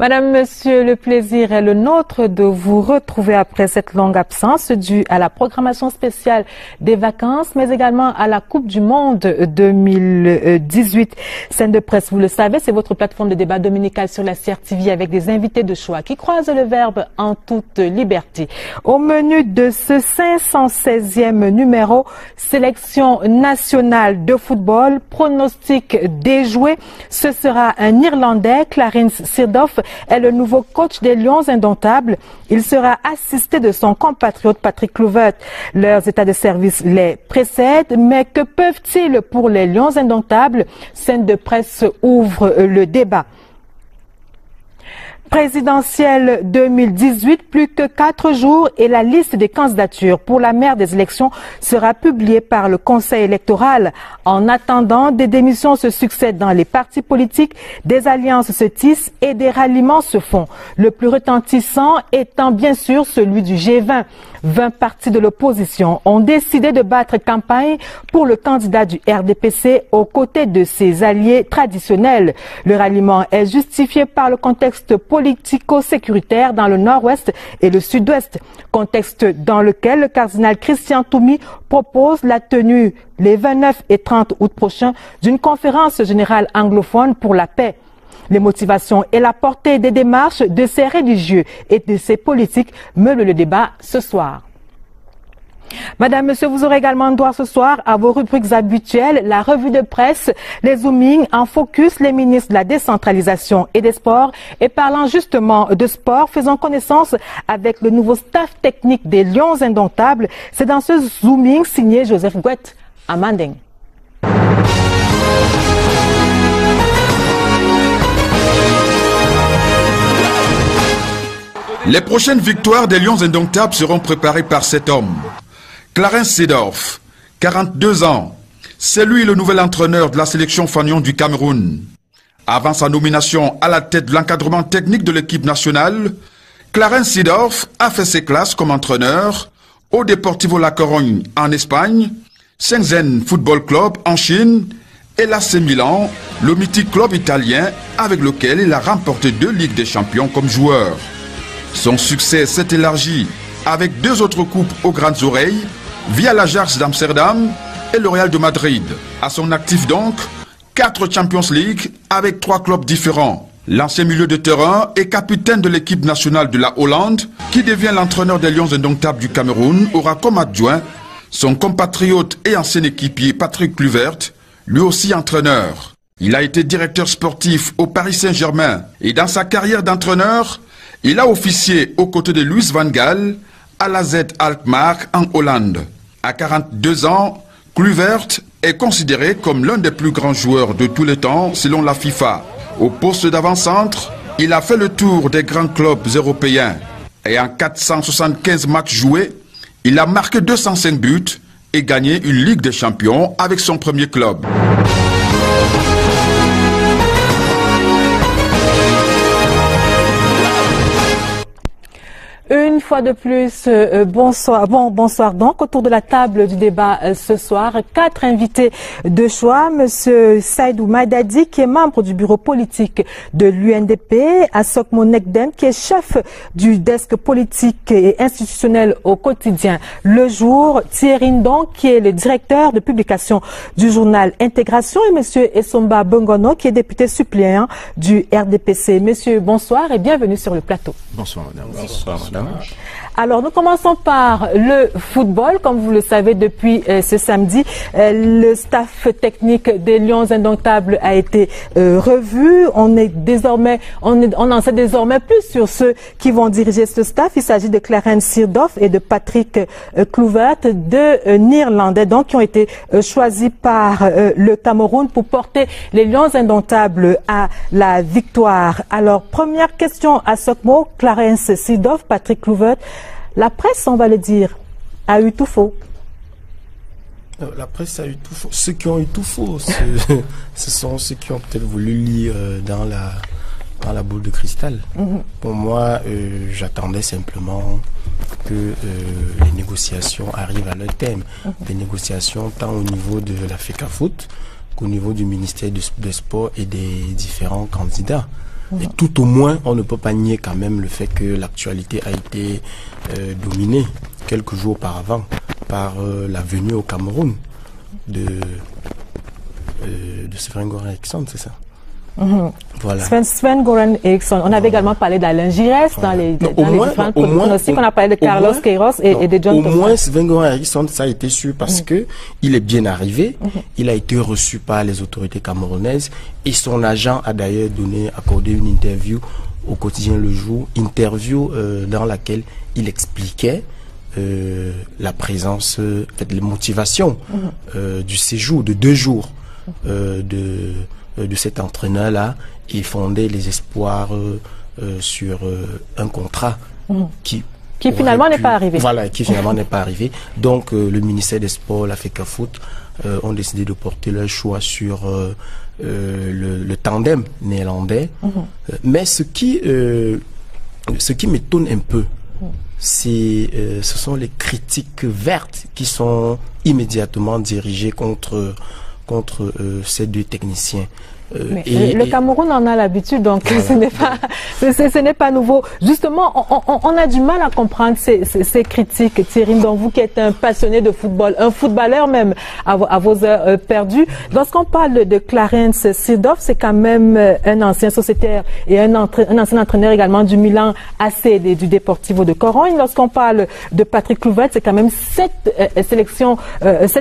Madame, Monsieur, le plaisir est le nôtre de vous retrouver après cette longue absence due à la programmation spéciale des vacances, mais également à la Coupe du Monde 2018. Scène de presse, vous le savez, c'est votre plateforme de débat dominicale sur la CRTV avec des invités de choix qui croisent le verbe en toute liberté. Au menu de ce 516e numéro, sélection nationale de football, pronostic déjoué, ce sera un Irlandais, Clarence Seedorf, est le nouveau coach des Lions Indomptables. Il sera assisté de son compatriote Patrick Kluivert. Leurs états de service les précèdent, mais que peuvent-ils pour les Lions Indomptables? Scène de presse ouvre le débat. Présidentielle 2018, plus que 4 jours et la liste des candidatures pour la maire des élections sera publiée par le Conseil électoral. En attendant, des démissions se succèdent dans les partis politiques, des alliances se tissent et des ralliements se font. Le plus retentissant étant bien sûr celui du G20. 20 partis de l'opposition ont décidé de battre campagne pour le candidat du RDPC aux côtés de ses alliés traditionnels. Le ralliement est justifié par le contexte politico-sécuritaire dans le nord-ouest et le sud-ouest, contexte dans lequel le cardinal Christian Toumi propose la tenue les 29 et 30 août prochains d'une conférence générale anglophone pour la paix. Les motivations et la portée des démarches de ces religieux et de ces politiques meublent le débat ce soir. Madame, Monsieur, vous aurez également droit ce soir à vos rubriques habituelles, la revue de presse, les zoomings en focus, les ministres de la décentralisation et des sports. Et parlant justement de sport, faisons connaissance avec le nouveau staff technique des Lions Indomptables. C'est dans ce zooming signé Joseph Gouet à Manding. Les prochaines victoires des Lions Indomptables seront préparées par cet homme. Clarence Seedorf, 42 ans. C'est lui le nouvel entraîneur de la sélection fanion du Cameroun. Avant sa nomination à la tête de l'encadrement technique de l'équipe nationale, Clarence Seedorf a fait ses classes comme entraîneur au Deportivo La Corogne en Espagne, Shenzhen Football Club en Chine et l'AC Milan, le mythique club italien avec lequel il a remporté 2 Ligues des Champions comme joueur. Son succès s'est élargi avec 2 autres coupes aux grandes oreilles via l'Ajax d'Amsterdam et le Real de Madrid. À son actif donc, 4 Champions League avec 3 clubs différents. L'ancien milieu de terrain et capitaine de l'équipe nationale de la Hollande, qui devient l'entraîneur des Lions Indomptables du Cameroun, aura comme adjoint son compatriote et ancien équipier Patrick Kluivert, lui aussi entraîneur. Il a été directeur sportif au Paris Saint-Germain et dans sa carrière d'entraîneur, il a officié aux côtés de Louis van Gaal à la AZ Alkmaar en Hollande. À 42 ans, Kluivert est considéré comme l'un des plus grands joueurs de tous les temps selon la FIFA. Au poste d'avant-centre, il a fait le tour des grands clubs européens. Et en 475 matchs joués, il a marqué 205 buts et gagné une Ligue des Champions avec son premier club. Une fois de plus, bonsoir donc. Autour de la table du débat ce soir, 4 invités de choix. Monsieur Saïdou Maïdadi, qui est membre du bureau politique de l'UNDP, Asokmo Nekden, qui est chef du desk politique et institutionnel au quotidien Le Jour, Thierry Ndong, qui est le directeur de publication du journal Intégration, et monsieur Essomba Bongono, qui est député suppléant du RDPC. Messieurs, bonsoir et bienvenue sur le plateau. Bonsoir, madame. Bonsoir, madame. Alors, nous commençons par le football. Comme vous le savez, depuis ce samedi, le staff technique des Lions Indomptables a été revu. On en sait désormais plus sur ceux qui vont diriger ce staff. Il s'agit de Clarence Seedorf et de Patrick Kluivert, 2 Néerlandais donc qui ont été choisis par le Cameroun pour porter les Lions Indomptables à la victoire. Alors, première question à Sokmo, Clarence Seedorf, Patrick Kluivert. La presse, on va le dire, a eu tout faux. La presse a eu tout faux. Ceux qui ont eu tout faux, ce sont ceux qui ont peut-être voulu lire dans la boule de cristal. Pour moi, j'attendais simplement que les négociations arrivent à leur terme. Des négociations tant au niveau de la FECAFOOT qu'au niveau du ministère des Sports et des différents candidats. Et tout au moins, on ne peut pas nier quand même le fait que l'actualité a été dominée quelques jours auparavant par la venue au Cameroun de Sven-Goran Eriksson, c'est ça? Voilà. Sven-Goran Eriksson. On avait également parlé d'Alain Giresse dans les différents pronostics. On a parlé de Carlos Queiroz et de John Thomas. Au moins, Sven-Goran Eriksson, ça a été sûr parce que il est bien arrivé. Il a été reçu par les autorités camerounaises et son agent a d'ailleurs accordé une interview au quotidien Le Jour, interview dans laquelle il expliquait la présence, les motivations du séjour de 2 jours de cet entraîneur-là et fondait les espoirs sur un contrat qui finalement n'est pas arrivé. Voilà, qui finalement n'est pas arrivé. Donc le ministère des Sports, la FECAFOOT, ont décidé de porter leur choix sur le tandem néerlandais. Mais ce qui m'étonne un peu, ce sont les critiques vertes qui sont immédiatement dirigées contre ces 2 techniciens. Le Cameroun en a l'habitude, donc voilà. ce n'est pas nouveau. Justement, on a du mal à comprendre ces critiques, Thierry, donc vous qui êtes un passionné de football, un footballeur même à vos heures perdues. Lorsqu'on parle de Clarence Seedorf, c'est quand même un ancien sociétaire et un ancien entraîneur également du Milan AC et du Deportivo de Corogne. Lorsqu'on parle de Patrick Kluivert, c'est quand même 7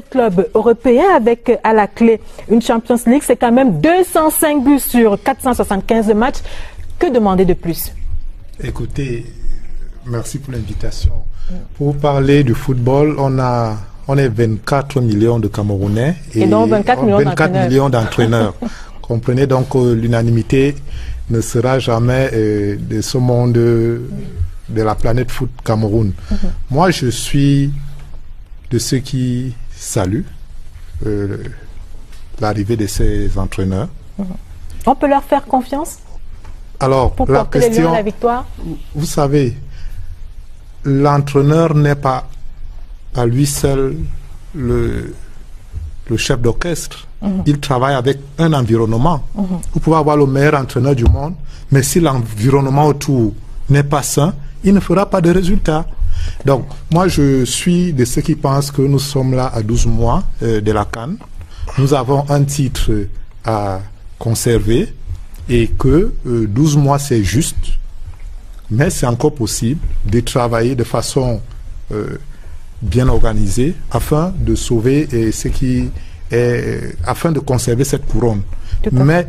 clubs européens avec à la clé une Champions League. C'est quand même 205 buts sur 475 matchs. Que demander de plus? Écoutez, merci pour l'invitation. Pour parler du football, on est 24 millions de Camerounais et donc 24 millions d'entraîneurs. Comprenez donc l'unanimité ne sera jamais de ce monde de la planète foot Cameroun. Moi, je suis de ceux qui saluent l'arrivée de ces entraîneurs. On peut leur faire confiance? Alors, pour la porter question, les Lions à la victoire? Vous savez, l'entraîneur n'est pas à lui seul le chef d'orchestre. Il travaille avec un environnement. Vous pouvez avoir le meilleur entraîneur du monde, mais si l'environnement autour n'est pas sain, il ne fera pas de résultats. Donc, moi, je suis de ceux qui pensent que nous sommes là à 12 mois de la CAN. Nous avons un titre à conserver et que 12 mois, c'est juste. Mais c'est encore possible de travailler de façon bien organisée afin de sauver ce qui est, afin de conserver cette couronne. Mais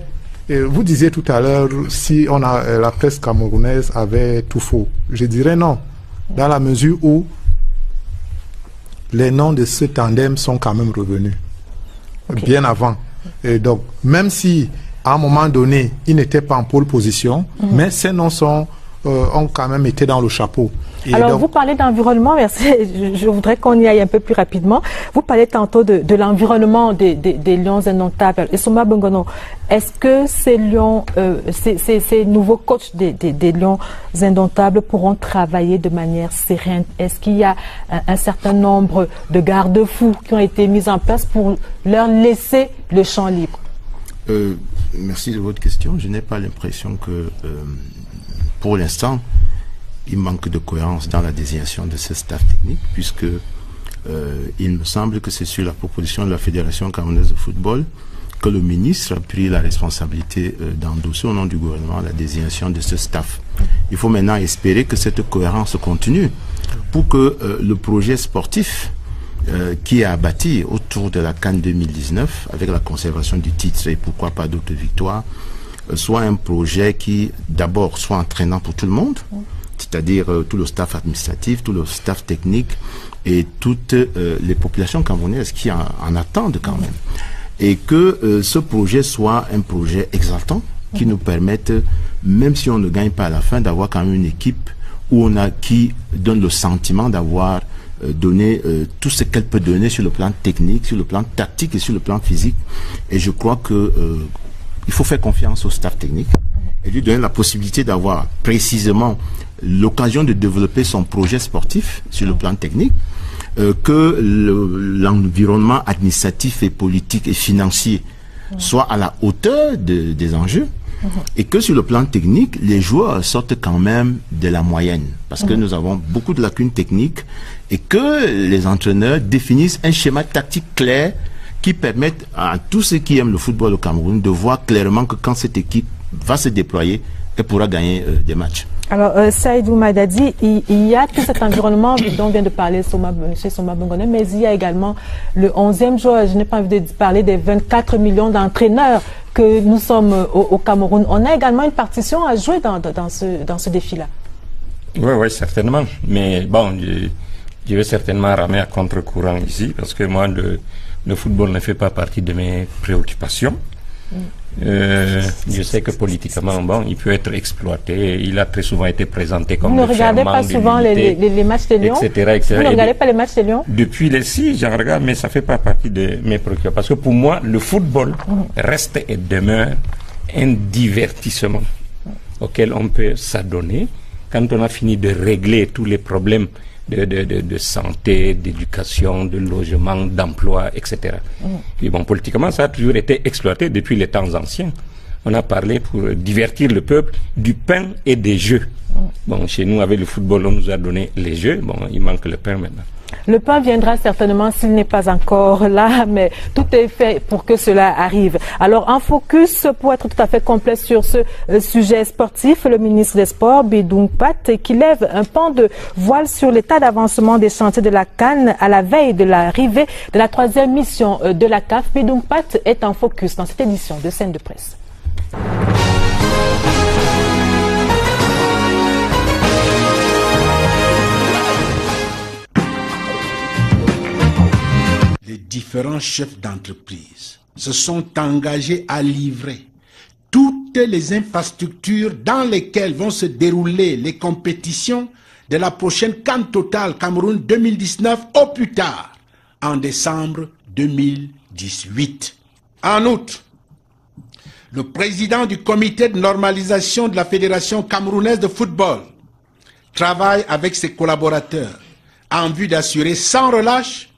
vous disiez tout à l'heure si la presse camerounaise avait tout faux. Je dirais non, dans la mesure où les noms de ce tandem sont quand même revenus bien avant. Et donc, même si à un moment donné, ils n'étaient pas en pole position, mais ces noms ont quand même été dans le chapeau. Et alors, donc, vous parlez d'environnement, merci. Je voudrais qu'on y aille un peu plus rapidement. Vous parlez tantôt de l'environnement des Lions indomptables. Et Souma Bongono, est-ce que ces Lions, ces nouveaux coachs des Lions indomptables pourront travailler de manière sereine? Est-ce qu'il y a un certain nombre de garde-fous qui ont été mis en place pour leur laisser le champ libre? Merci de votre question. Je n'ai pas l'impression que, pour l'instant, il manque de cohérence dans la désignation de ce staff technique, puisque il me semble que c'est sur la proposition de la Fédération camerounaise de football que le ministre a pris la responsabilité d'endosser au nom du gouvernement la désignation de ce staff. Il faut maintenant espérer que cette cohérence continue pour que le projet sportif qui est à bâtir autour de la CAN 2019, avec la conservation du titre et pourquoi pas d'autres victoires, soit un projet qui d'abord soit entraînant pour tout le monde, c'est-à-dire tout le staff administratif, tout le staff technique et toutes les populations camerounaises qui en attendent quand même. Et que ce projet soit un projet exaltant qui nous permette, même si on ne gagne pas à la fin, d'avoir quand même une équipe qui donne le sentiment d'avoir donné tout ce qu'elle peut donner sur le plan technique, sur le plan tactique et sur le plan physique. Et je crois que il faut faire confiance au staff technique et lui donner la possibilité d'avoir précisément l'occasion de développer son projet sportif sur le plan technique, que l'environnement administratif et politique et financier soit à la hauteur des enjeux, Et que sur le plan technique, les joueurs sortent quand même de la moyenne. Parce que nous avons beaucoup de lacunes techniques et que les entraîneurs définissent un schéma tactique clair qui permette à tous ceux qui aiment le football au Cameroun de voir clairement que quand cette équipe va se déployer, elle pourra gagner des matchs. Alors, Saïdou Maïdadi, il y a tout cet environnement dont vient de parler M. Soma Bongone, mais il y a également le 11e joueur. Je n'ai pas envie de parler des 24 millions d'entraîneurs que nous sommes au Cameroun. On a également une partition à jouer dans ce défi-là. Oui, certainement. Mais bon, je vais certainement ramer à contre-courant ici, parce que moi, le football ne fait pas partie de mes préoccupations. Je sais que politiquement, bon, il peut être exploité. Il a très souvent été présenté comme le ferment de l'unité. Vous ne regardez pas souvent les matchs de Lyon, etc. Vous ne regardez pas les matchs de Lyon? Depuis les 6, j'en regarde, mais ça ne fait pas partie de mes préoccupations. Parce que pour moi, le football reste et demeure un divertissement auquel on peut s'adonner quand on a fini de régler tous les problèmes de santé, d'éducation, de logement, d'emploi, etc. Et bon, politiquement, ça a toujours été exploité depuis les temps anciens. On a parlé pour divertir le peuple du pain et des jeux. Bon, chez nous, avec le football, on nous a donné les jeux. Bon, il manque le pain maintenant. Le pain viendra certainement s'il n'est pas encore là, mais tout est fait pour que cela arrive. Alors, en focus, pour être tout à fait complet sur ce sujet sportif, le ministre des Sports, Bidoun Pat, qui lève un pan de voile sur l'état d'avancement des chantiers de la CAN à la veille de l'arrivée de la 3e mission de la CAF. Bidoun Pat est en focus dans cette édition de Scène de Presse. Les différents chefs d'entreprise se sont engagés à livrer toutes les infrastructures dans lesquelles vont se dérouler les compétitions de la prochaine CAN Total Cameroun 2019 au plus tard en décembre 2018. En outre, le président du comité de normalisation de la Fédération camerounaise de football travaille avec ses collaborateurs en vue d'assurer sans relâche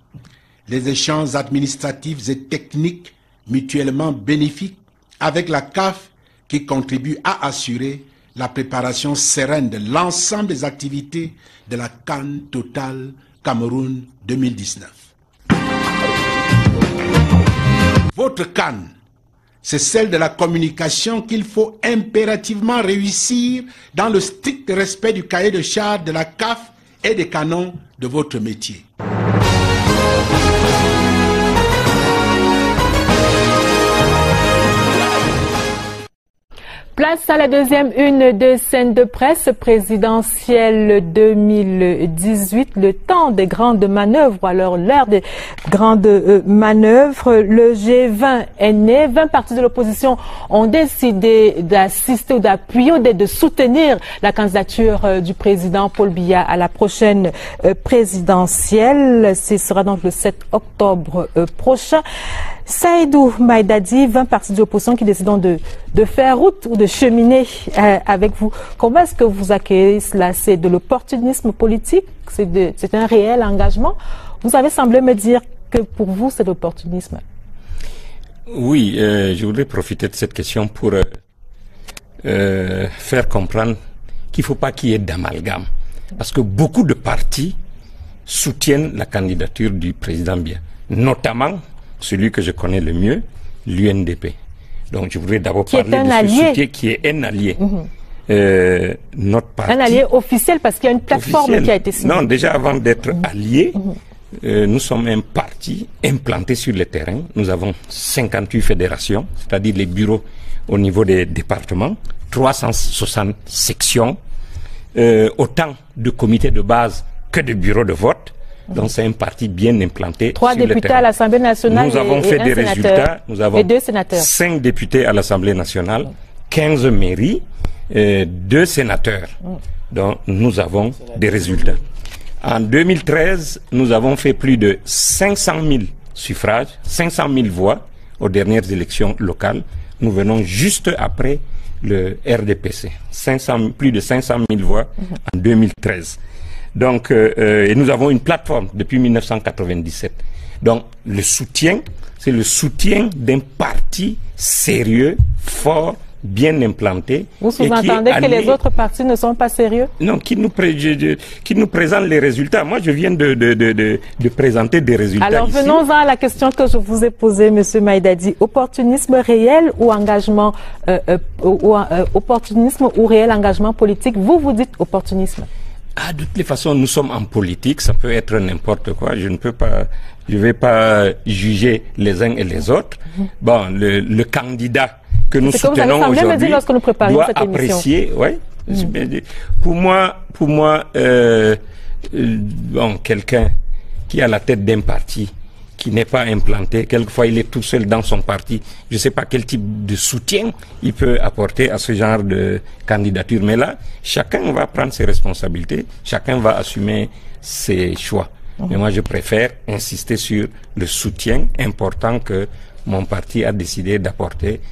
les échanges administratifs et techniques mutuellement bénéfiques avec la CAF qui contribue à assurer la préparation sereine de l'ensemble des activités de la CAN Total Cameroun 2019. Votre CAN, c'est celle de la communication qu'il faut impérativement réussir dans le strict respect du cahier de charges de la CAF et des canons de votre métier. Place à la deuxième une de Scène de Presse présidentielle 2018, le temps des grandes manœuvres, ou alors l'heure des grandes manœuvres. Le G20 est né, 20 partis de l'opposition ont décidé d'assister ou d'appuyer ou de soutenir la candidature du président Paul Biya à la prochaine présidentielle. Ce sera donc le 7 octobre prochain. Saïdou Maïdadi, 20 partis de l'opposition qui décident de faire route ou de cheminer avec vous. Comment est-ce que vous accueillez cela? C'est de l'opportunisme politique? C'est un réel engagement? Vous avez semblé me dire que pour vous, c'est de l'opportunisme. Oui, je voudrais profiter de cette question pour faire comprendre qu'il ne faut pas qu'il y ait d'amalgame. Parce que beaucoup de partis soutiennent la candidature du président Biya, notamment celui que je connais le mieux, l'UNDP. Donc je voudrais d'abord parler de ce soutien qui est un allié. Notre parti, un allié officiel parce qu'il y a une plateforme qui a été signée. Non, déjà avant d'être allié, nous sommes un parti implanté sur le terrain. Nous avons 58 fédérations, c'est-à-dire les bureaux au niveau des départements, 360 sections, autant de comités de base que de bureaux de vote. Donc c'est un parti bien implanté. 3 députés à l'Assemblée nationale. Nous avons fait des résultats. Nous avons 2 sénateurs. 5 députés à l'Assemblée nationale, 15 mairies, 2 sénateurs. Donc nous avons des résultats. En 2013, nous avons fait plus de 500 000 suffrages, 500 000 voix aux dernières élections locales. Nous venons juste après le RDPC. Plus de 500 000 voix en 2013. Donc, et nous avons une plateforme depuis 1997. Donc, le soutien, c'est le soutien d'un parti sérieux, fort, bien implantés. Vous sous-entendez que les autres partis ne sont pas sérieux? Non, qui nous présentent les résultats. Moi, je viens de présenter des résultats. Alors, venons-en à la question que je vous ai posée, M. Maïdadi. Opportunisme réel ou engagement, opportunisme ou réel engagement politique? Vous dites opportunisme. Ah, de toutes les façons, nous sommes en politique, ça peut être n'importe quoi. Je ne vais pas juger les uns et les autres. Bon, le candidat que nous soutenons aujourd'hui doit apprécier. Ouais. Pour moi, bon, quelqu'un qui est à la tête d'un parti, qui n'est pas implanté, quelquefois il est tout seul dans son parti. Je ne sais pas quel type de soutien il peut apporter à ce genre de candidature. Mais là, chacun va prendre ses responsabilités, chacun va assumer ses choix. Mais moi, je préfère insister sur le soutien important que mon parti a décidé d'apporter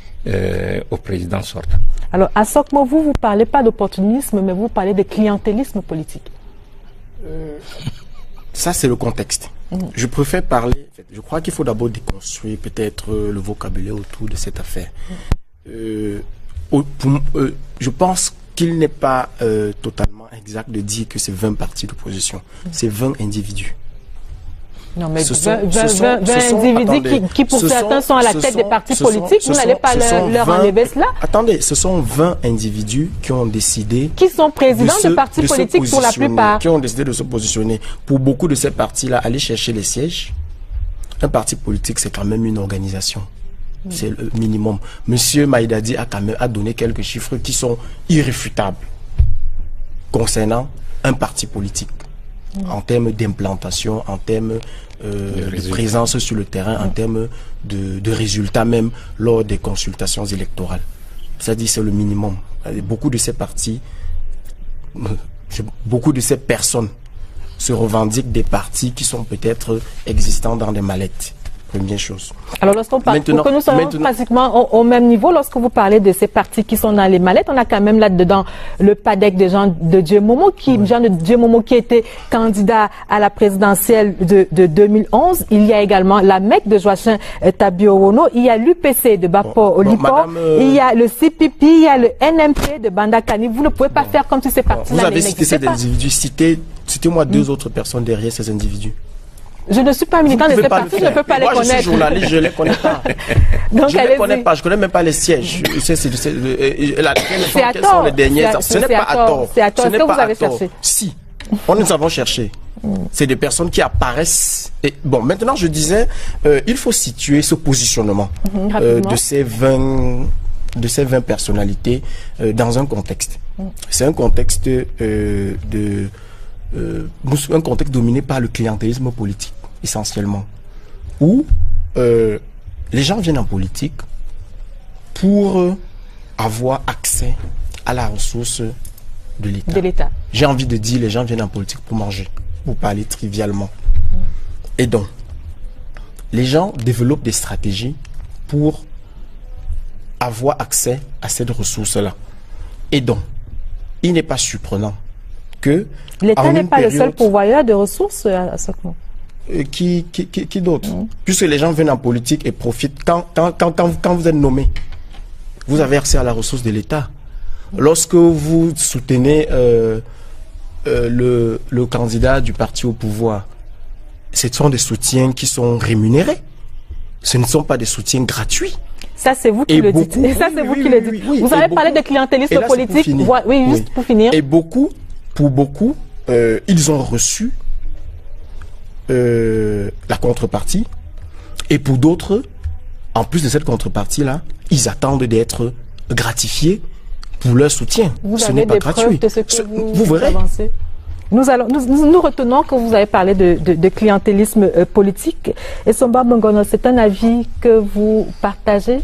au président sortant. Alors, à Sokmo, vous ne parlez pas d'opportunisme, mais vous parlez de clientélisme politique. Ça, c'est le contexte. Je préfère parler... Je crois qu'il faut d'abord déconstruire peut-être le vocabulaire autour de cette affaire. Je pense qu'il n'est pas totalement exact de dire que c'est 20 partis d'opposition. C'est 20 individus. Non, mais 20 individus qui pour certains sont à la tête des partis politiques, vous n'allez pas leur enlever cela. Attendez, ce sont 20 individus qui ont décidé... Qui sont présidents de partis politiques pour la plupart. Qui ont décidé de se positionner. Pour beaucoup de ces partis-là, aller chercher les sièges, un parti politique, c'est quand même une organisation. C'est le minimum. Monsieur Maïdadi a quand même donné quelques chiffres qui sont irréfutables concernant un parti politique. En termes d'implantation, en termes de présence sur le terrain, en termes de résultats même lors des consultations électorales. C'est-à-dire c'est le minimum. Beaucoup de ces partis, beaucoup de ces personnes se revendiquent des partis qui sont peut-être existants dans des mallettes. Première chose. Alors lorsqu'on parle, pour que nous soyons pratiquement au même niveau, lorsque vous parlez de ces partis qui sont dans les mallettes, on a quand même là-dedans le PADEC de Jean de Dieu Momo, qui était candidat à la présidentielle de 2011. Il y a également la MEC de Joachim Tabiorono, il y a l'UPC de Bapo Olipo, il y a le CPP, il y a le NMP de Bandakani. Vous ne pouvez pas faire comme si ces partis-là Vous avez cité ces individus, citez-moi deux autres personnes derrière ces individus. Je ne suis pas militant de ces partis, je ne peux pas les connaître. Moi, je suis journaliste, je ne les connais pas. Donc, je ne les connais pas, je ne connais même pas les sièges. Ce sont les dernières. Ce n'est pas à tort. C'est à tort. Est-ce que vous avez cherché? Si, nous avons cherché. C'est des personnes qui apparaissent. Et bon, maintenant, je disais, il faut situer ce positionnement de ces 20 personnalités dans un contexte. C'est un contexte un contexte dominé par le clientélisme politique, essentiellement, où les gens viennent en politique pour avoir accès à la ressource de l'État. J'ai envie de dire, les gens viennent en politique pour manger, pour parler trivialement. Et donc, les gens développent des stratégies pour avoir accès à cette ressource-là. Et donc, il n'est pas surprenant que l'État n'est pas le seul pourvoyeur de ressources à ce moment. Qui d'autre? Puisque les gens viennent en politique et profitent. Quand vous êtes nommé, vous avez accès à la ressource de l'État. Lorsque vous soutenez le candidat du parti au pouvoir, ce sont des soutiens qui sont rémunérés. Ce ne sont pas des soutiens gratuits. Ça, c'est vous qui le dites. Et ça, c'est vous qui le dites. Vous avez parlé de clientélisme politique. Oui, juste pour finir. Et pour beaucoup, ils ont reçu la contrepartie. Et pour d'autres, en plus de cette contrepartie-là, ils attendent d'être gratifiés pour leur soutien. Ce n'est pas gratuit. Vous verrez. Nous retenons que vous avez parlé de clientélisme politique. Et Somba Bongono, c'est un avis que vous partagez?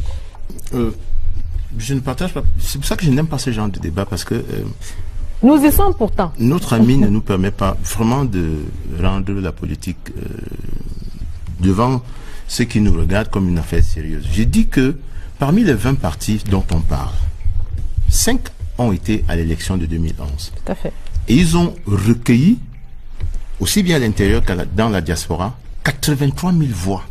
Je ne partage pas. C'est pour ça que je n'aime pas ce genre de débat, parce que nous y sommes pourtant. Notre ami ne nous permet pas vraiment de rendre la politique devant ceux qui nous regardent comme une affaire sérieuse. J'ai dit que parmi les 20 partis dont on parle, 5 ont été à l'élection de 2011. Tout à fait. Et ils ont recueilli, aussi bien à l'intérieur que dans la diaspora, 83 000 voix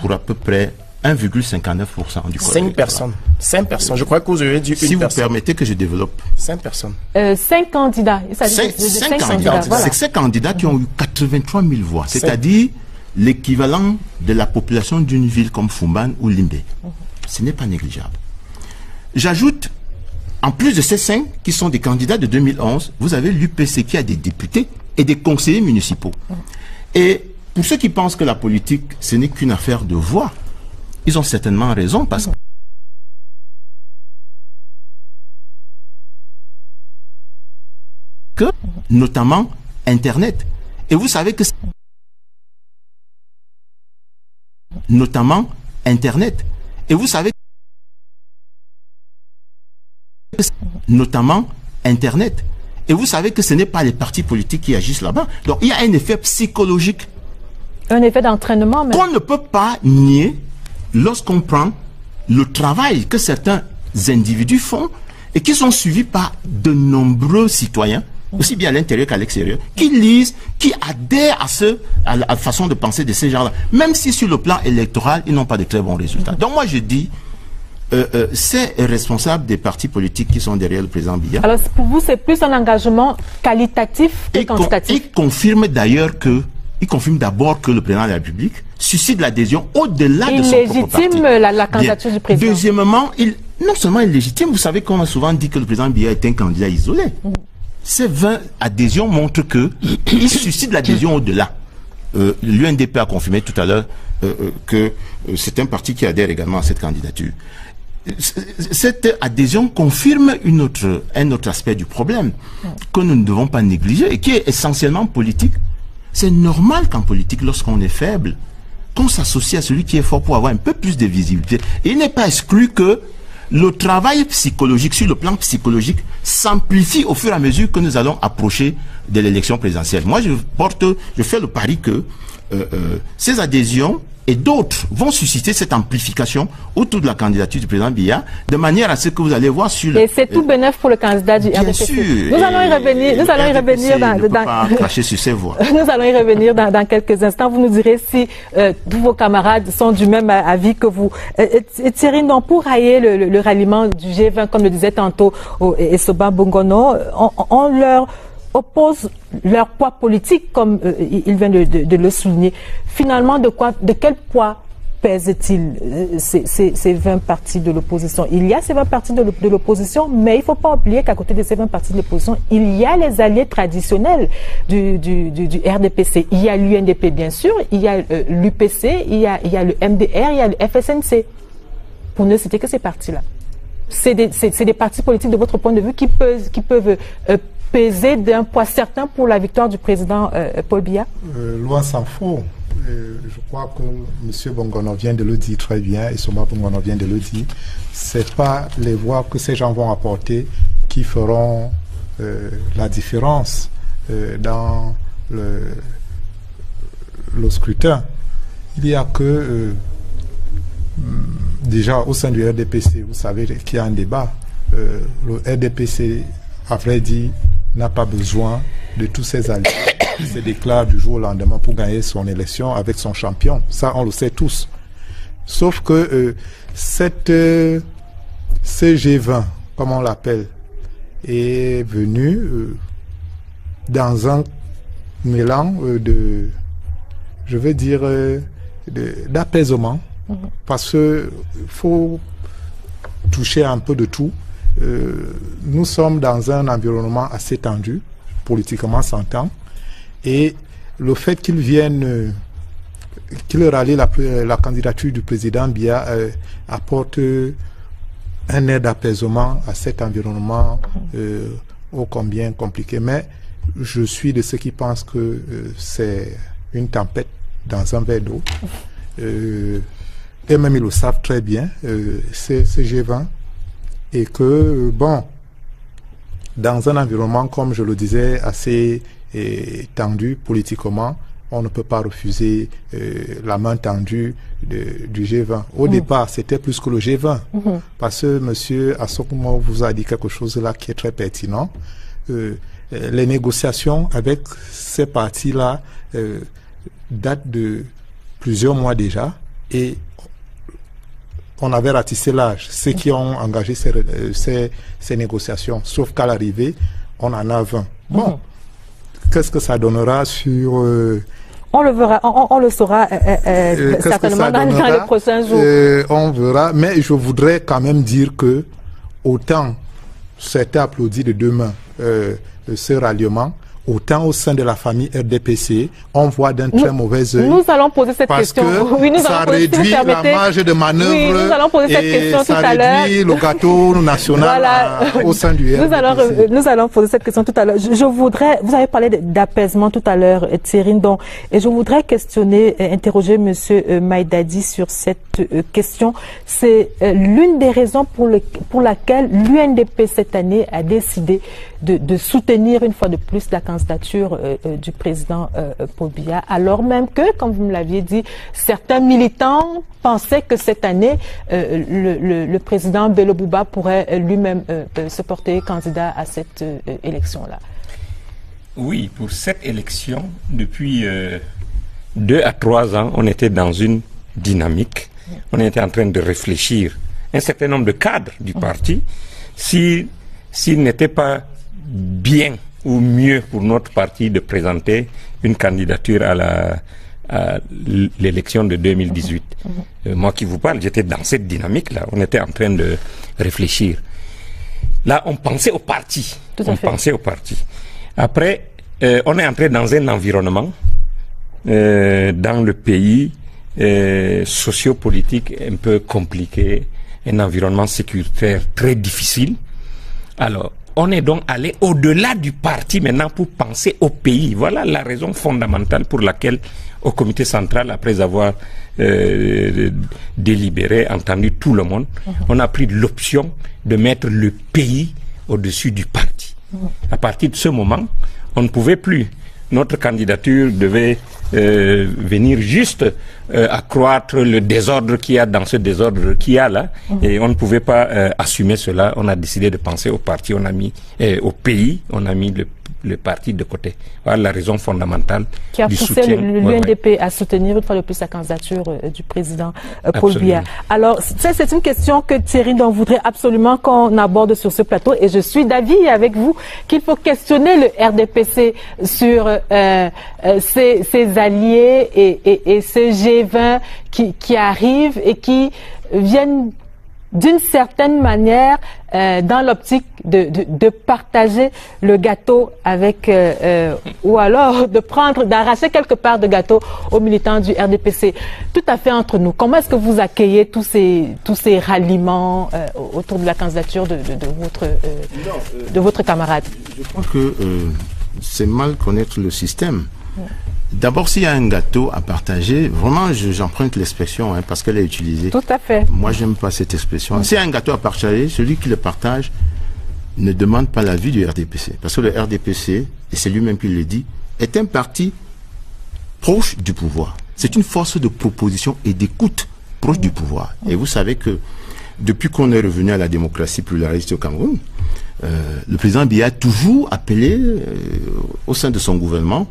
pour à peu près 1,59% du corps 5 personnes. 5 personnes. Je crois que vous avez dit si une vous personne. permettez que je développe. 5 personnes. 5 candidats. Il s'agit de 5 5 candidats. voilà. C'est 5 candidats qui ont eu 83 000 voix. C'est-à-dire l'équivalent de la population d'une ville comme Fumban ou Limbe. Ce n'est pas négligeable. J'ajoute, en plus de ces 5 qui sont des candidats de 2011, vous avez l'UPC qui a des députés et des conseillers municipaux. Et pour ceux qui pensent que la politique, ce n'est qu'une affaire de voix, ils ont certainement raison parce que, notamment, Internet. Et vous savez que... Notamment, Internet. Et vous savez... Notamment, Internet. Et vous savez que ce n'est pas les partis politiques qui agissent là-bas. Donc, il y a un effet psychologique. Un effet d'entraînement, mais... Qu'on ne peut pas nier lorsqu'on prend le travail que certains individus font et qui sont suivis par de nombreux citoyens, aussi bien à l'intérieur qu'à l'extérieur, qui lisent, qui adhèrent à la façon de penser de ces gens-là, même si sur le plan électoral, ils n'ont pas de très bons résultats. Donc moi je dis, c'est responsable des partis politiques qui sont derrière le président Biya. Alors pour vous, c'est plus un engagement qualitatif que quantitatif. Il confirme d'ailleurs que, il confirme d'abord que le président de la République suscite l'adhésion au-delà de son propre parti. Il légitime la candidature du président. Deuxièmement, non seulement il légitime, vous savez qu'on a souvent dit que le président Biya est un candidat isolé. Ces 20 adhésions montrent qu'il suscite l'adhésion au-delà. L'UNDP a confirmé tout à l'heure que c'est un parti qui adhère également à cette candidature. Cette adhésion confirme un autre aspect du problème que nous ne devons pas négliger et qui est essentiellement politique. C'est normal qu'en politique, lorsqu'on est faible, qu'on s'associe à celui qui est fort pour avoir un peu plus de visibilité. Et il n'est pas exclu que le travail psychologique, sur le plan psychologique, s'amplifie au fur et à mesure que nous allons approcher de l'élection présidentielle. Moi, je fais le pari que ces adhésions et d'autres vont susciter cette amplification autour de la candidature du président Biya, de manière à ce que vous allez voir sur le... Et c'est tout bénéf pour le candidat du RDPC. Sûr. Nous allons y revenir. Nous allons y revenir pas cracher sur ses voix. Nous allons y revenir dans quelques instants. Vous nous direz si tous vos camarades sont du même avis que vous. Et Thierry, non, pour railler le ralliement du G20, comme le disait tantôt Essoba Bongono, on leur oppose leur poids politique, comme il vient de le souligner. Finalement, de quel poids pèsent-ils ces 20 partis de l'opposition? Il y a ces 20 partis de l'opposition, mais il ne faut pas oublier qu'à côté de ces 20 partis de l'opposition, il y a les alliés traditionnels du RDPC. Il y a l'UNDP, bien sûr, il y a l'UPC, il y a le MDR, il y a le FSNC. Pour ne citer que ces partis-là. C'est des partis politiques, de votre point de vue, qui peuvent peser d'un poids certain pour la victoire du président Paul Biya? Loin s'en faut. Je crois que M. Bongono vient de le dire très bien, et Soma Bongono vient de le dire. C'est pas les voix que ces gens vont apporter qui feront la différence dans le scrutin. Il y a que déjà au sein du RDPC, vous savez qu'il y a un débat. Le RDPC, à vrai dire, n'a pas besoin de tous ces alliés qui se déclarent du jour au lendemain pour gagner son élection avec son champion. Ça, on le sait tous. Sauf que ce G20, comme on l'appelle, est venu dans un mélange je veux dire, d'apaisement, parce qu'il faut toucher un peu de tout. Nous sommes dans un environnement assez tendu, politiquement s'entend, et le fait qu'ils viennent, qu'ils rallient la candidature du président Biya apporte un air d'apaisement à cet environnement ô combien compliqué. Mais je suis de ceux qui pensent que c'est une tempête dans un verre d'eau. Et même ils le savent très bien, c'est G20. Et que, bon, dans un environnement, comme je le disais, assez tendu politiquement, on ne peut pas refuser la main tendue du G20. Au départ, c'était plus que le G20. Parce que M. Assokumo vous a dit quelque chose là qui est très pertinent. Les négociations avec ces partis-là datent de plusieurs mois déjà. Et on avait ratissé l'âge, ceux qui ont engagé ces négociations. Sauf qu'à l'arrivée, on en a 20. Bon, qu'est-ce que ça donnera sur... on le verra, on le saura certainement dans les prochains jours. On verra, mais je voudrais quand même dire que autant c'était applaudi de deux mains ce ralliement, autant au sein de la famille RDPC, on voit d'un très mauvais œil. Nous allons poser cette question. Parce que ça réduit la marge de manœuvre. Oui, nous allons poser cette question tout à l'heure. Ça réduit le gâteau national au sein du RDPC. Nous allons poser cette question tout à l'heure. Je voudrais, vous avez parlé d'apaisement tout à l'heure, Thierry Ndong, et je voudrais interroger Monsieur Maïdadi sur cette question. C'est l'une des raisons pour laquelle l'UNDP cette année a décidé de soutenir une fois de plus la candidature du président Paul Biya, alors même que, comme vous me l'aviez dit, certains militants pensaient que cette année, le président Bello Bouba pourrait lui-même se porter candidat à cette élection-là. Oui, pour cette élection, depuis 2 à 3 ans, on était dans une dynamique. On était en train de réfléchir. Un certain nombre de cadres du parti, s'il n'était pas bien ou mieux pour notre parti de présenter une candidature à l'élection de 2018. Moi qui vous parle, j'étais dans cette dynamique-là. On était en train de réfléchir. Là, on pensait au parti. Pensait au parti. Après, on est entré dans un environnement dans le pays sociopolitique un peu compliqué, un environnement sécuritaire très difficile. Alors, on est donc allé au-delà du parti maintenant pour penser au pays. Voilà la raison fondamentale pour laquelle, au comité central, après avoir délibéré, entendu tout le monde, on a pris l'option de mettre le pays au-dessus du parti. À partir de ce moment, on ne pouvait plus. Notre candidature devait venir juste accroître le désordre qu'il y a dans ce désordre qu'il y a là, et on ne pouvait pas assumer cela. On a décidé de penser au parti, on a mis au pays, on a mis le parti de côté. Voilà la raison fondamentale qui a poussé l'UNDP à soutenir une fois de plus la candidature du président Paul Biya. Alors, c'est une question que Thierry Ndong voudrait absolument qu'on aborde sur ce plateau, et je suis d'avis avec vous qu'il faut questionner le RDPC sur ses alliés et ce G20 qui arrivent et qui viennent d'une certaine manière dans l'optique de partager le gâteau avec ou alors d'arracher quelque part de gâteau aux militants du RDPC. Tout à fait entre nous. Comment est-ce que vous accueillez tous ces ralliements autour de la candidature de votre camarade? Je crois que c'est mal connaître le système. D'abord, s'il y a un gâteau à partager, vraiment, j'emprunte l'expression parce qu'elle est utilisée. Tout à fait. Moi, j'aime pas cette expression. S'il y a un gâteau à partager, celui qui le partage ne demande pas l'avis du RDPC. Parce que le RDPC, et c'est lui-même qui le dit, est un parti proche du pouvoir. C'est une force de proposition et d'écoute proche du pouvoir. Et vous savez que depuis qu'on est revenu à la démocratie pluraliste au Cameroun, le président Biya a toujours appelé au sein de son gouvernement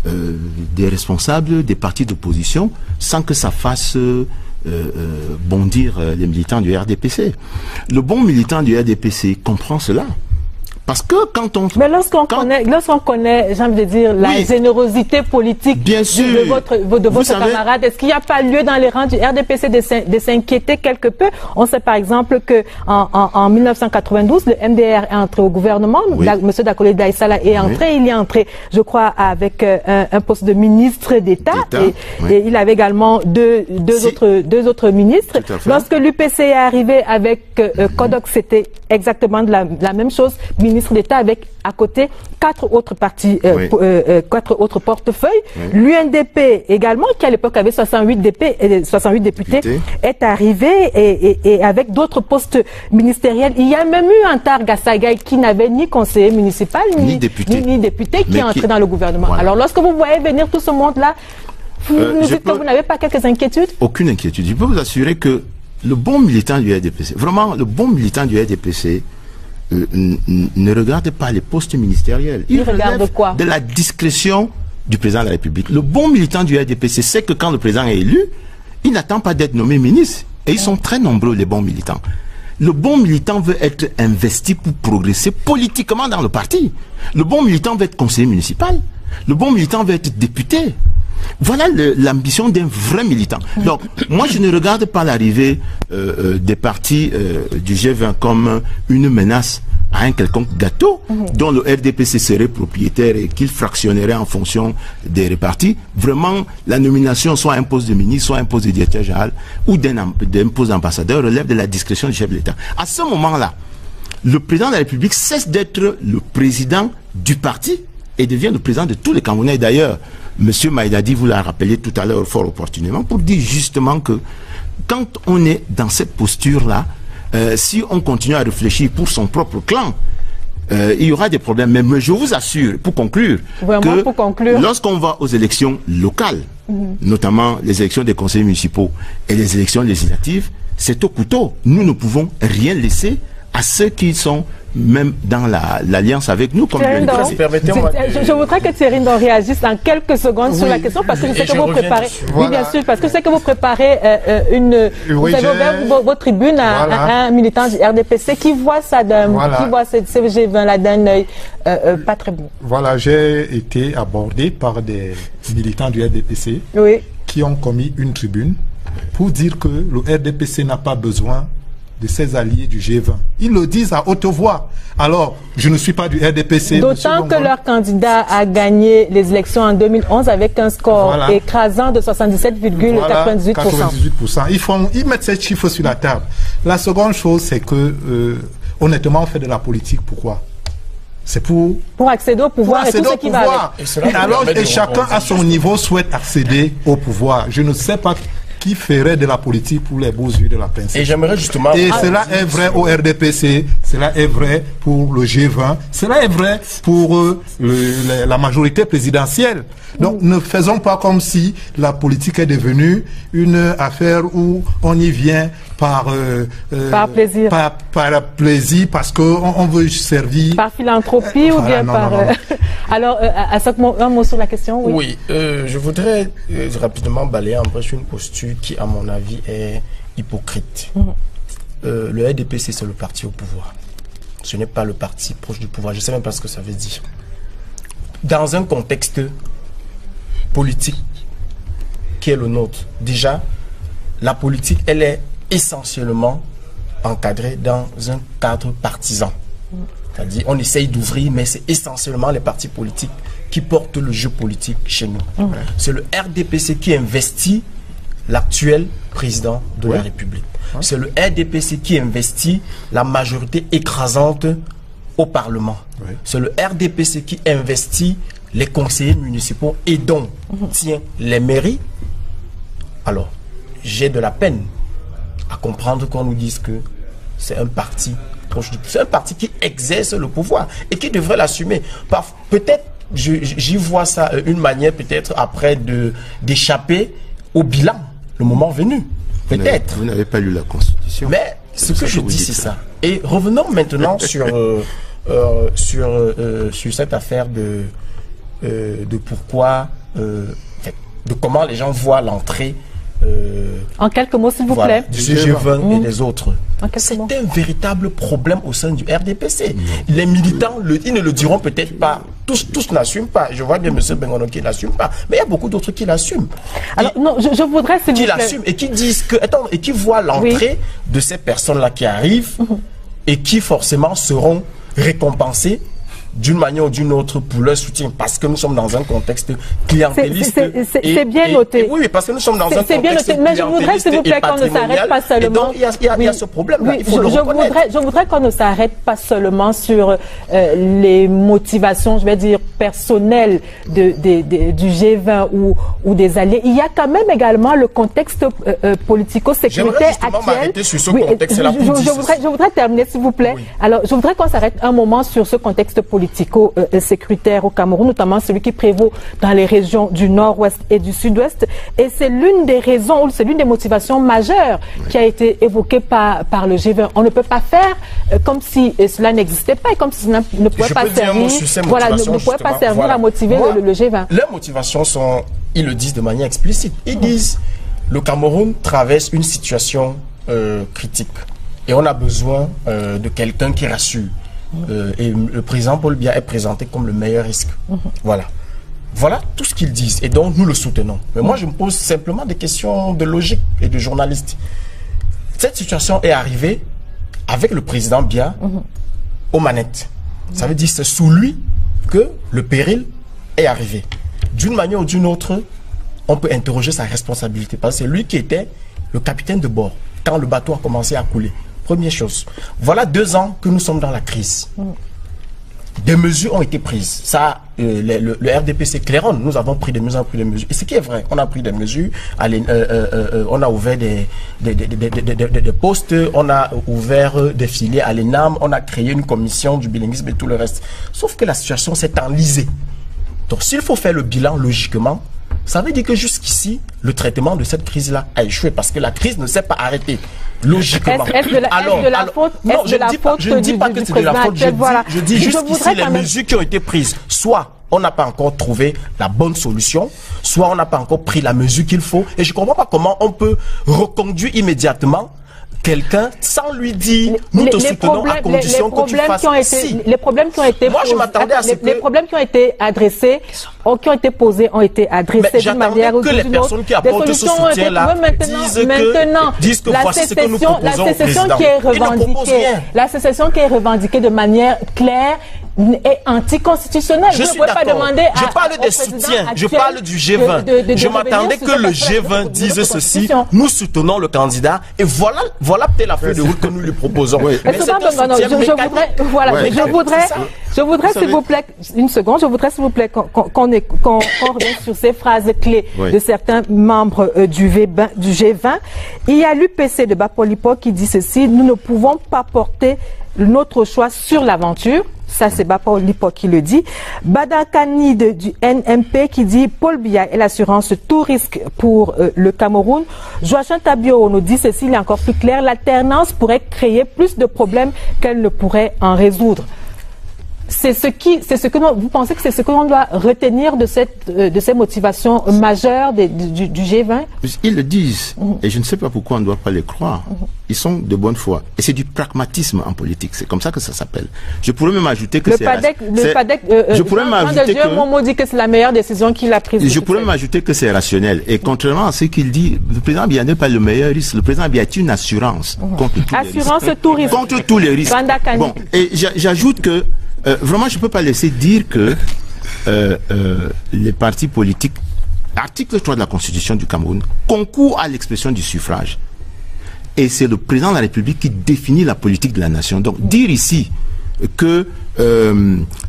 des responsables des partis d'opposition sans que ça fasse bondir les militants du RDPC. Le bon militant du RDPC comprend cela. Parce que quand on... Mais lorsqu'on connaît, j'ai envie de dire, la générosité politique de votre camarade, est-ce qu'il n'y a pas lieu dans les rangs du RDPC de s'inquiéter quelque peu? On sait par exemple que en 1992, le MDR est entré au gouvernement, M. Dakole Daïsala est entré, il est entré, je crois, avec un poste de ministre d'État, et il avait également deux autres ministres. Lorsque l'UPC est arrivé avec Kodok, c'était exactement la même chose, ministre d'État avec à côté 4 autres partis, 4 autres portefeuilles. L'UNDP également, qui à l'époque avait 68 députés, est arrivé et avec d'autres postes ministériels. Il y a même eu un Targa Sagaï qui n'avait ni conseiller municipal ni député qui est entré dans le gouvernement. Voilà. Alors lorsque vous voyez venir tout ce monde-là, vous nous dites que vous n'avez pas quelques inquiétudes? Aucune inquiétude. Je peux vous assurer que le bon militant du RDPC, vraiment le bon militant du RDPC, ne regarde pas les postes ministériels. Il regarde quoi? De la discrétion du président de la République. Le bon militant du RDPC sait que quand le président est élu, il n'attend pas d'être nommé ministre. Et ils sont très nombreux, les bons militants. Le bon militant veut être investi pour progresser politiquement dans le parti. Le bon militant veut être conseiller municipal. Le bon militant veut être député. Voilà l'ambition d'un vrai militant. Donc, moi, je ne regarde pas l'arrivée des partis du G20 comme une menace à un quelconque gâteau dont le RDPC serait propriétaire et qu'il fractionnerait en fonction des répartis. Vraiment, la nomination soit un poste de ministre, soit un poste de directeur général ou d'un poste d'ambassadeur relève de la discrétion du chef de l'État. À ce moment-là, le président de la République cesse d'être le président du parti et devient le président de tous les Camerounais. D'ailleurs, M. Maïdadi vous l'a rappelé tout à l'heure fort opportunément pour dire justement que quand on est dans cette posture-là, si on continue à réfléchir pour son propre clan, il y aura des problèmes. Mais je vous assure, pour conclure, que lorsqu'on va aux élections locales, notamment les élections des conseillers municipaux et les élections législatives, c'est au couteau. Nous ne pouvons rien laisser à ceux qui sont même dans l'alliance avec nous. Comme je voudrais que Thierry Ndong réagisse en quelques secondes sur la question parce que je sais que vous préparez. Oui, bien sûr, parce que je sais que vous préparez vous avez ouvert vos tribunes à un militant du RDPC qui voit ça qui voit ce G20 là d'un œil pas très bon. Voilà, j'ai été abordé par des militants du RDPC qui ont commis une tribune pour dire que le RDPC n'a pas besoin de ses alliés du G20. Ils le disent à haute voix. Alors, je ne suis pas du RDPC. D'autant que leur candidat a gagné les élections en 2011 avec un score écrasant de 77,98%. 98%. Ils mettent ces chiffres sur la table. La seconde chose, c'est que, honnêtement, on fait de la politique. Pourquoi? C'est pour accéder au pouvoir et tout ce qui va avec. Alors, et chacun à son niveau souhaite accéder au pouvoir. Je ne sais pas qui ferait de la politique pour les beaux yeux de la princesse. Et j'aimerais justement... Et cela est vrai au RDPC, cela est vrai pour le G20, cela est vrai pour la majorité présidentielle. Donc ne faisons pas comme si la politique est devenue une affaire où on y vient par plaisir. Par plaisir, parce qu'on veut servir. Par philanthropie ou bien par... Alors, un mot sur la question. Oui, je voudrais rapidement balayer en brèche une posture qui, à mon avis, est hypocrite. Le RDPC, c'est le parti au pouvoir. Ce n'est pas le parti proche du pouvoir. Je ne sais même pas ce que ça veut dire. Dans un contexte politique qui est le nôtre, déjà, la politique, elle est essentiellement encadrée dans un cadre partisan. C'est-à-dire, on essaye d'ouvrir, mais c'est essentiellement les partis politiques qui portent le jeu politique chez nous. C'est le RDPC qui investit l'actuel président de la République. C'est le RDPC qui investit la majorité écrasante au Parlement. C'est le RDPC qui investit les conseillers municipaux et dont tient les mairies. Alors, j'ai de la peine à comprendre qu'on nous dise que c'est un parti proche du pouvoir. C'est un parti qui exerce le pouvoir et qui devrait l'assumer. Peut-être, j'y vois ça une manière peut-être après d'échapper au bilan, le moment venu. Peut-être. Vous n'avez pas lu la Constitution. Mais ce que je dis, c'est ça. Et revenons maintenant sur cette affaire de pourquoi, de comment les gens voient l'entrée. En quelques mots, s'il vous plaît. Du G20 et des autres. C'est un véritable problème au sein du RDPC. Les militants, ils ne le diront peut-être pas. Tous n'assument pas. Je vois bien M. Bengono qui n'assume pas. Mais il y a beaucoup d'autres qui l'assument. Alors, non, je voudrais, s'il vous plaît. Qui l'assument et qui disent que. Attends, et qui voient l'entrée de ces personnes-là qui arrivent et qui forcément seront récompensées d'une manière ou d'une autre pour leur soutien, parce que nous sommes dans un contexte clientéliste. C'est bien noté. Oui, parce que nous sommes dans un contexte bien noté. Mais je voudrais, s'il vous plaît, qu'on ne s'arrête pas seulement. Et donc, il y a ce problème-là. Il faut le reconnaître. Je voudrais qu'on ne s'arrête pas seulement sur les motivations, je vais dire, personnelles du G20 ou des alliés. Il y a quand même également le contexte politico-sécuritaire actuel. Sur ce contexte-là. Je voudrais terminer, s'il vous plaît. Alors, je voudrais qu'on s'arrête un moment sur ce contexte politico-sécuritaire au Cameroun, notamment celui qui prévaut dans les régions du nord-ouest et du sud-ouest. Et c'est l'une des raisons, c'est l'une des motivations majeures qui a été évoquée par le G20. On ne peut pas faire comme si cela n'existait pas et comme si cela ne pouvait pas servir, ne pouvait pas servir à motiver le G20. Leurs motivations sont, ils le disent de manière explicite. Ils disent, le Cameroun traverse une situation critique. Et on a besoin de quelqu'un qui rassure. Et le président Paul Biya est présenté comme le meilleur risque. Voilà. Voilà tout ce qu'ils disent. Et donc, nous le soutenons. Mais moi, je me pose simplement des questions de logique et de journaliste. Cette situation est arrivée avec le président Biya aux manettes. Ça veut dire que c'est sous lui que le péril est arrivé. D'une manière ou d'une autre, on peut interroger sa responsabilité. Parce que c'est lui qui était le capitaine de bord quand le bateau a commencé à couler. Première chose. Voilà 2 ans que nous sommes dans la crise. Des mesures ont été prises. Ça, le RDPC claironne. Nous avons pris des mesures, Et ce qui est vrai, on a pris des mesures. On a ouvert des postes, on a ouvert des filières à l'ENAM, on a créé une commission du bilinguisme et tout le reste. Sauf que la situation s'est enlisée. Donc, s'il faut faire le bilan logiquement, ça veut dire que jusqu'ici, le traitement de cette crise-là a échoué parce que la crise ne s'est pas arrêtée. Logiquement. Est-ce de la faute je ne dis pas que c'est de la faute. Je dis juste qu'ici, les mesures qui ont été prises, soit on n'a pas encore trouvé la bonne solution, soit on n'a pas encore pris la mesure qu'il faut. Et je ne comprends pas comment on peut reconduire immédiatement quelqu'un sans lui dire nous te soutenons à condition que tu fasses les problèmes qui ont été moi je m'attendais à ce que les problèmes qui ont été adressés qui ont été posés ont été adressés d'une manière ou d'une autre. Que les personnes qui apportent ce soutien là disent que voici ce que nous proposons au président. La sécession qui est revendiquée de manière claire est anticonstitutionnelle. Je suis d'accord. Je parle des soutiens. Je parle du G20. Je m'attendais que le G20 dise ceci. Nous soutenons le candidat et voilà peut-être la feuille de route que nous lui proposons. Oui. Je voudrais s'il vous plaît, une seconde, qu'on revienne sur ces phrases clés de certains membres du G20. Il y a l'UPC de Bapolipo qui dit ceci: nous ne pouvons pas porter notre choix sur l'aventure. Ça, c'est Bapolipo qui le dit. Badakani du NMP qui dit Paul Biya et l'assurance tout risque pour le Cameroun. Joachim Tabio nous dit ceci, il est encore plus clair. L'alternance pourrait créer plus de problèmes qu'elle ne pourrait en résoudre. Vous pensez que c'est ce que l'on doit retenir de ces motivations majeures du G20? Ils le disent, et je ne sais pas pourquoi on ne doit pas les croire. Ils sont de bonne foi. Et c'est du pragmatisme en politique. C'est comme ça que ça s'appelle. Je pourrais même ajouter que je pourrais même ajouter que Momo dit que c'est la meilleure décision qu'il a prise. Je pourrais même ajouter que c'est rationnel. Et contrairement à ce qu'il dit, le président Biya n'est pas le meilleur risque. Le président Biya est une assurance contre tous les risques. Assurance tout risque. Contre tous les risques. Bon, et j'ajoute que vraiment, je ne peux pas laisser dire que les partis politiques, article 3 de la Constitution du Cameroun, concourent à l'expression du suffrage. Et c'est le président de la République qui définit la politique de la nation. Donc, dire ici que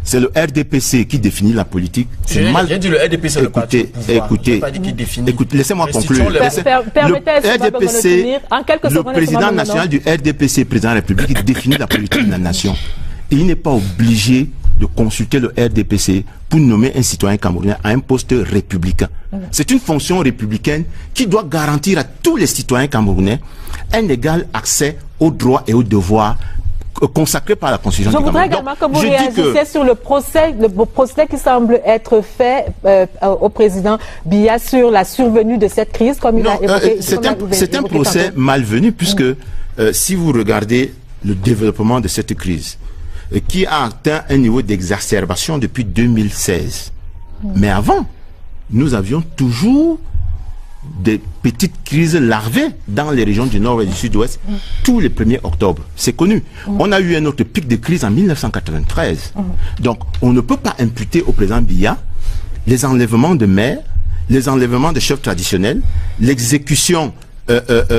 c'est le RDPC qui définit la politique, c'est mal. J'ai dit le RDPC, c'est le parti au pouvoir. Écoutez, laissez-moi conclure. Le président national du RDPC, président de la République, qui définit la politique de la nation. Et il n'est pas obligé de consulter le RDPC pour nommer un citoyen camerounais à un poste républicain. C'est une fonction républicaine qui doit garantir à tous les citoyens camerounais un égal accès aux droits et aux devoirs consacrés par la Constitution du Cameroun. Je voudrais également que vous réagissiez sur le procès qui semble être fait au président Biya sur la survenue de cette crise, comme il a évoqué. C'est un procès malvenu, puisque si vous regardez le développement de cette crise, qui a atteint un niveau d'exacerbation depuis 2016. Mais avant, nous avions toujours des petites crises larvées dans les régions du nord et du sud-ouest tous les 1er octobre. C'est connu. On a eu un autre pic de crise en 1993. Donc, on ne peut pas imputer au président Biya les enlèvements de maires, les enlèvements de chefs traditionnels, l'exécution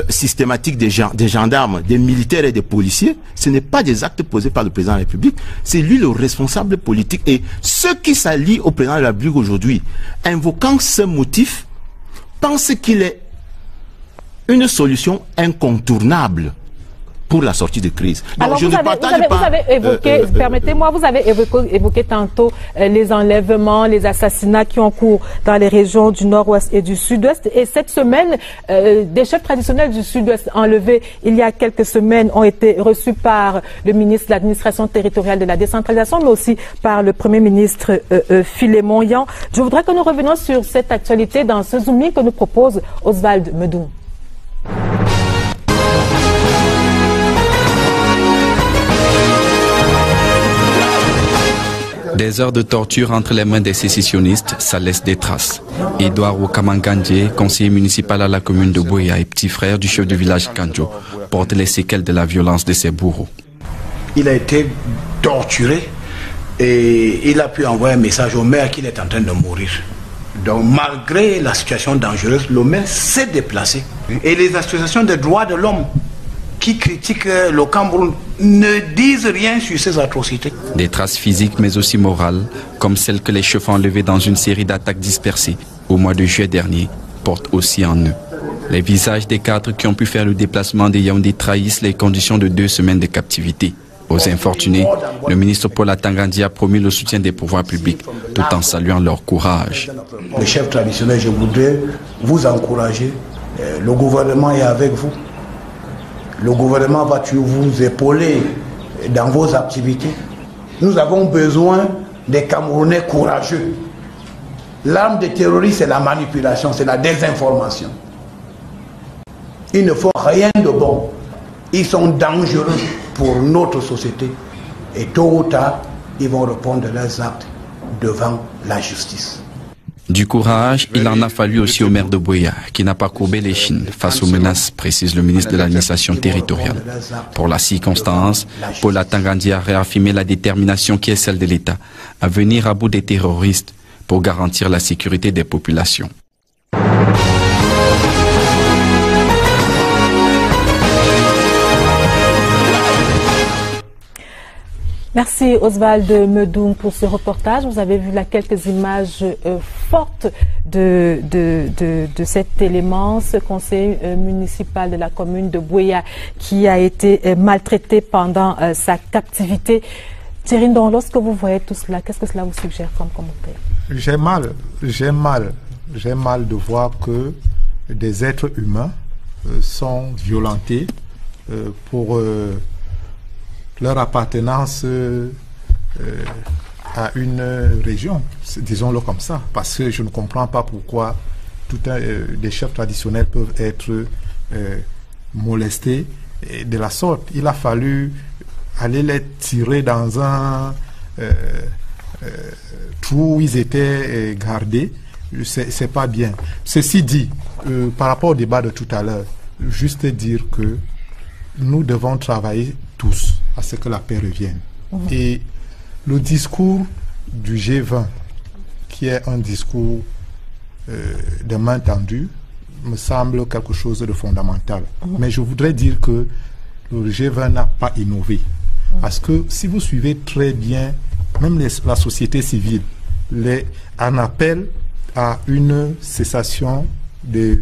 systématique des gendarmes, des militaires et des policiers. Ce n'est pas des actes posés par le président de la République, c'est lui le responsable politique. Et ceux qui s'allient au président de la République aujourd'hui, invoquant ce motif, pensent qu'il est une solution incontournable pour la sortie de crise. Donc, alors, vous avez évoqué, permettez-moi, vous avez évoqué tantôt les enlèvements, les assassinats qui ont cours dans les régions du nord-ouest et du sud-ouest. Et cette semaine, des chefs traditionnels du sud-ouest enlevés il y a quelques semaines ont été reçus par le ministre de l'administration territoriale de la décentralisation, mais aussi par le premier ministre Philémon Yan. Je voudrais que nous revenions sur cette actualité dans ce zooming que nous propose Oswald Medoun. Des heures de torture entre les mains des sécessionnistes, ça laisse des traces. Edouard Okamangandje, conseiller municipal à la commune de Buea et petit frère du chef du village Kanjo, porte les séquelles de la violence de ses bourreaux. Il a été torturé et il a pu envoyer un message au maire qu'il est en train de mourir. Donc malgré la situation dangereuse, le maire s'est déplacé. Et les associations des droits de l'homme qui critiquent le Cameroun ne disent rien sur ces atrocités. Des traces physiques mais aussi morales, comme celles que les chefs enlevés dans une série d'attaques dispersées au mois de juillet dernier, portent aussi en eux. Les visages des cadres qui ont pu faire le déplacement des Yaoundé trahissent les conditions de 2 semaines de captivité. Aux infortunés, le ministre Paul Atangandi a promis le soutien des pouvoirs publics, tout en saluant leur courage. Le chef traditionnel, je voudrais vous encourager. Le gouvernement est avec vous. Le gouvernement va vous épauler dans vos activités. Nous avons besoin des Camerounais courageux. L'arme des terroristes, c'est la manipulation, c'est la désinformation. Ils ne font rien de bon. Ils sont dangereux pour notre société. Et tôt ou tard, ils vont répondre de leurs actes devant la justice. Du courage, il en a fallu aussi au maire de Buea, qui n'a pas courbé les chines face aux menaces, précise le ministre de l'administration territoriale. Pour la circonstance, Paul Atangandi a réaffirmé la détermination qui est celle de l'État à venir à bout des terroristes pour garantir la sécurité des populations. Merci Oswald Medoum pour ce reportage. Vous avez vu là quelques images fortes de cet élément, ce conseil municipal de la commune de Buea qui a été maltraité pendant sa captivité. Thierry Ndong, lorsque vous voyez tout cela, qu'est-ce que cela vous suggère comme commentaire? J'ai mal de voir que des êtres humains sont violentés pour leur appartenance à une région, disons-le comme ça, parce que je ne comprends pas pourquoi des chefs traditionnels peuvent être molestés de la sorte. Il a fallu aller les tirer dans un trou où ils étaient gardés. C'est pas bien. Ceci dit, par rapport au débat de tout à l'heure, juste dire que nous devons travailler tous à ce que la paix revienne. Et le discours du G20, qui est un discours de main tendue, me semble quelque chose de fondamental. Mais je voudrais dire que le G20 n'a pas innové. Parce que si vous suivez très bien, même la société civile, en appelle à une cessation des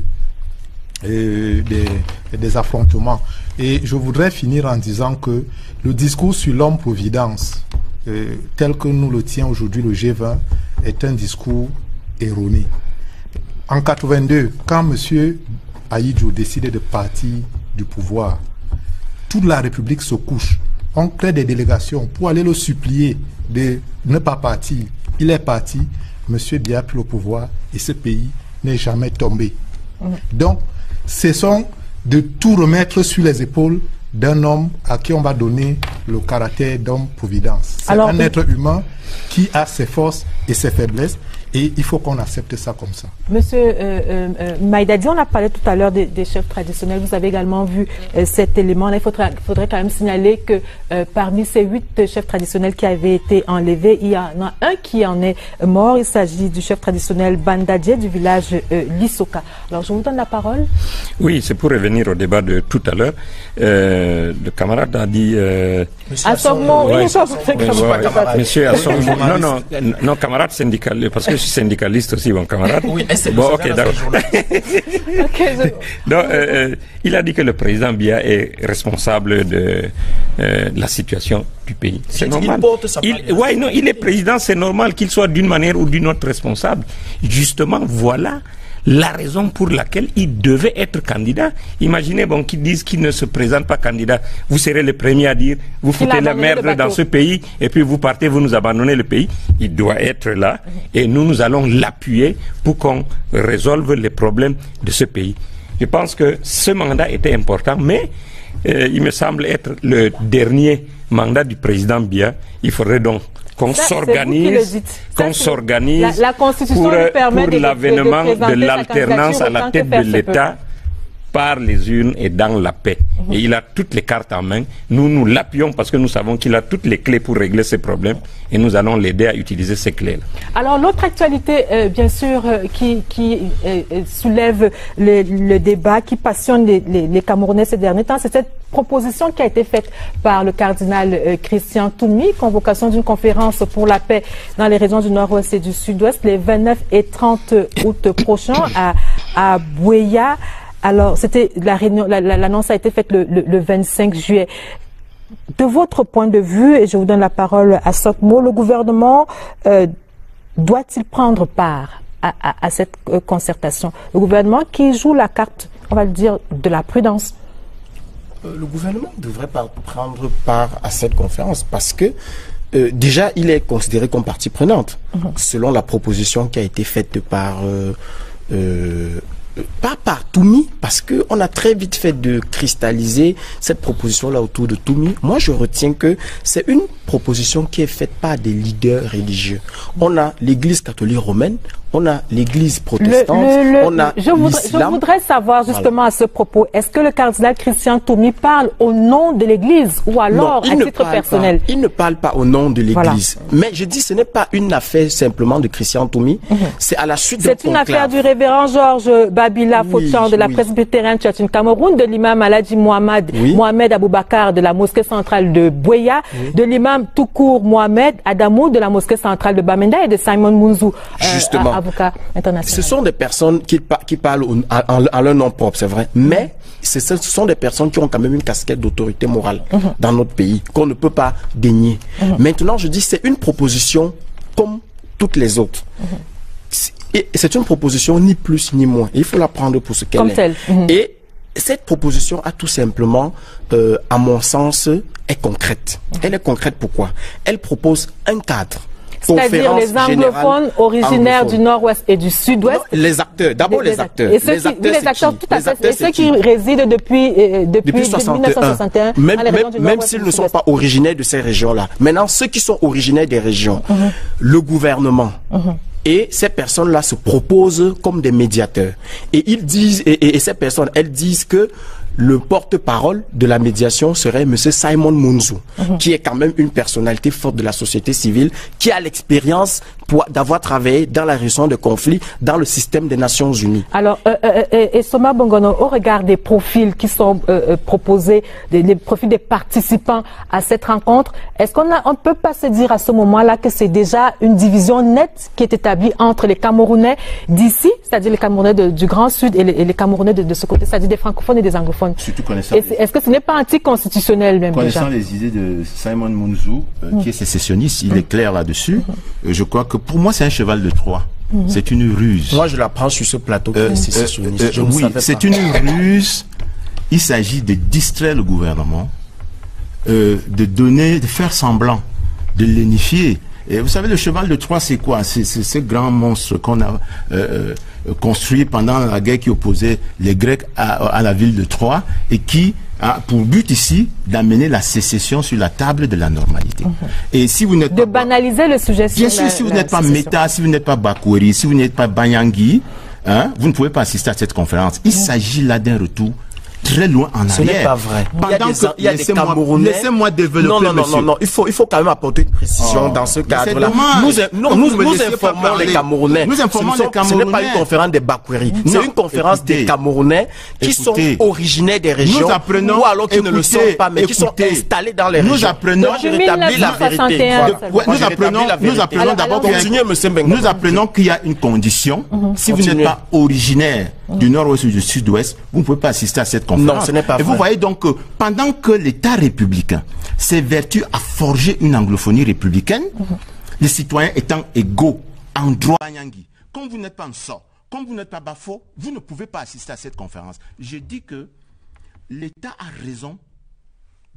affrontements. Et je voudrais finir en disant que le discours sur l'homme-providence, tel que nous le tient aujourd'hui le G20, est un discours erroné. En 82, quand M. Ahidjo décide de partir du pouvoir, toute la République se couche. On crée des délégations pour aller le supplier de ne pas partir. Il est parti, M. Biya a pris le pouvoir et ce pays n'est jamais tombé. Donc, ce sont de tout remettre sur les épaules d'un homme à qui on va donner le caractère d'homme-providence. C'est un être humain qui a ses forces et ses faiblesses et il faut qu'on accepte ça comme ça. Monsieur Maïdadi, on a parlé tout à l'heure des chefs traditionnels. Vous avez également vu cet élément-là. Il faudrait quand même signaler que parmi ces 8 chefs traditionnels qui avaient été enlevés, il y en a un qui en est mort. Il s'agit du chef traditionnel Bandadje du village Lisoka. Alors, je vous donne la parole. Oui, c'est pour revenir au débat de tout à l'heure. Le camarade a dit... Monsieur Assommo, non, camarade syndical, parce que je suis syndicaliste aussi, bon camarade. Oui, c'est bon, ok, d'accord. Il a dit que le président Biya est responsable de la situation du pays. C'est normal. Il est président, c'est normal qu'il soit d'une manière ou d'une autre responsable. Justement, voilà la raison pour laquelle il devait être candidat. Imaginez qu'ils disent qu'il ne se présente pas candidat. Vous serez le premier à dire, vous foutez la merde dans ce pays et puis vous partez, vous nous abandonnez le pays. Il doit être là et nous allons l'appuyer pour qu'on résolve les problèmes de ce pays. Je pense que ce mandat était important, mais il me semble être le dernier mandat du président Biya, il faudrait donc qu'on s'organise, la Constitution pour permet l'avènement de présenter l'alternance à la tête de l'État par les urnes et dans la paix. Et il a toutes les cartes en main. Nous l'appuyons parce que nous savons qu'il a toutes les clés pour régler ces problèmes et nous allons l'aider à utiliser ces clés-là. Alors l'autre actualité, bien sûr, qui soulève le débat, qui passionne les Camerounais ces derniers temps, c'est cette proposition qui a été faite par le cardinal Christian Toumi, convocation d'une conférence pour la paix dans les régions du Nord-Ouest et du Sud-Ouest les 29 et 30 août prochains à Buea. Alors, c'était la réunion, l'annonce a été faite le 25 juillet. De votre point de vue, et je vous donne la parole à Sokmo, le gouvernement doit-il prendre part à cette concertation? Le gouvernement qui joue la carte, on va le dire, de la prudence. Le gouvernement devrait pas prendre part à cette conférence parce que déjà, il est considéré comme partie prenante, selon la proposition qui a été faite par pas par Toumi, parce que on a très vite fait de cristalliser cette proposition-là autour de Toumi. Moi, je retiens que c'est une proposition qui est faite par des leaders religieux. On a l'Église catholique romaine, on a l'Église protestante, on a l'islam. Je voudrais savoir justement à ce propos, est-ce que le cardinal Christian Toumi parle au nom de l'Église ou alors à titre personnel? Il ne parle pas au nom de l'Église. Voilà. Mais je dis, ce n'est pas une affaire simplement de Christian Toumi, c'est à la suite de C'est une affaire du révérend Georges Babila Fauchon de la Presbyterian Church in Cameroun, de l'imam Aladji Mohamed Aboubakar de la mosquée centrale de Buea, de l'imam Toukour Mohamed Adamou de la mosquée centrale de Bamenda et de Simon Mounzou, avocat international. Ce sont des personnes qui parlent en leur nom propre, c'est vrai, mais ce sont des personnes qui ont quand même une casquette d'autorité morale dans notre pays, qu'on ne peut pas dénier. Maintenant, je dis, c'est une proposition comme toutes les autres. Et c'est une proposition ni plus ni moins. Il faut la prendre pour ce qu'elle est. Et cette proposition a tout simplement, à mon sens, est concrète. Elle est concrète pourquoi? Elle propose un cadre. C'est-à-dire les anglophones originaires du Nord-Ouest et du Sud-Ouest. Les acteurs, d'abord les acteurs. Et ceux qui résident depuis 1961. Même s'ils ne sont pas originaires de ces régions-là. Maintenant, ceux qui sont originaires des régions, le gouvernement, et ces personnes-là se proposent comme des médiateurs. Et ils disent, et ces personnes, elles disent que le porte-parole de la médiation serait M. Simon Mounzou, qui est quand même une personnalité forte de la société civile, qui a l'expérience d'avoir travaillé dans la résolution de conflits dans le système des Nations Unies. Alors, et Soma Bongono, au regard des profils qui sont proposés, des profils des participants à cette rencontre, est-ce qu'on ne peut pas se dire à ce moment-là que c'est déjà une division nette qui est établie entre les Camerounais d'ici, c'est-à-dire les Camerounais du Grand Sud et les Camerounais de ce côté, c'est-à-dire des francophones et des anglophones? Est-ce que ce n'est pas anticonstitutionnel même Connaissant les idées de Simon Mounzou, qui est sécessionniste, il est clair là-dessus. Je crois que pour moi, c'est un cheval de Troie. C'est une ruse. Moi, je la prends sur ce plateau. Oui, c'est une ruse. Il s'agit de distraire le gouvernement, de faire semblant, de lénifier. Et vous savez, le cheval de Troie, c'est quoi? C'est ce grand monstre qu'on a construit pendant la guerre qui opposait les Grecs à la ville de Troie et qui a pour but ici d'amener la sécession sur la table de la normalité. Et si vous n'êtes pas... De banaliser le sujet. Bien sûr, si vous n'êtes pas Meta, si vous n'êtes pas Bakouri, si vous n'êtes pas Banyangui, vous ne pouvez pas assister à cette conférence. Il s'agit là d'un retour très loin en arrière. Ce n'est pas vrai. Il y a des Camerounais. Laissez-moi développer. Non. Il faut quand même apporter une précision dans ce cadre-là. Nous informons les Camerounais. Ce n'est pas une conférence des Bakweri. C'est une conférence des Camerounais qui sont originaires des régions ou alors qui ne le sont pas, mais qui sont installés dans les régions. Nous apprenons. Je rétablis la vérité. Nous apprenons qu'il y a une condition. Si vous n'êtes pas originaire du Nord-Ouest ou du Sud-Ouest, vous ne pouvez pas assister à cette conférence. Non, ce n'est pas vrai. Et vous voyez donc que pendant que l'État républicain s'évertue à forger une anglophonie républicaine, les citoyens étant égaux en droit, comme vous n'êtes pas en sort, comme vous n'êtes pas Bafo, vous ne pouvez pas assister à cette conférence. Je dis que l'État a raison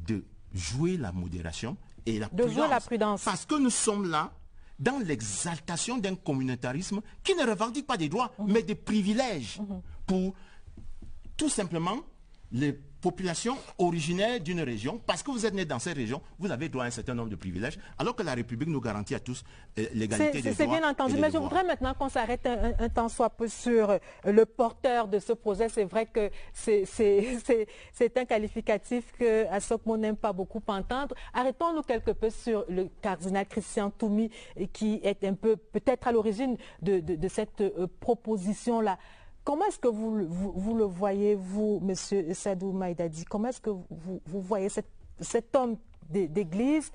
de jouer la modération et la prudence. De jouer la prudence. Parce que nous sommes là dans l'exaltation d'un communautarisme qui ne revendique pas des droits, mais des privilèges pour tout simplement les populations originaires d'une région, parce que vous êtes né dans cette région, vous avez droit à un certain nombre de privilèges, alors que la République nous garantit à tous l'égalité des droits. C'est bien entendu, mais je voudrais maintenant qu'on s'arrête un temps soit peu sur le porteur de ce projet. C'est vrai que c'est un qualificatif que Assokmo n'aime pas beaucoup entendre. Arrêtons-nous quelque peu sur le cardinal Christian Toumi, qui est un peu peut-être à l'origine de cette proposition-là. Comment est-ce que vous le voyez, vous, Monsieur Sadou Maïdadi? Comment est-ce que vous voyez cet homme d'église,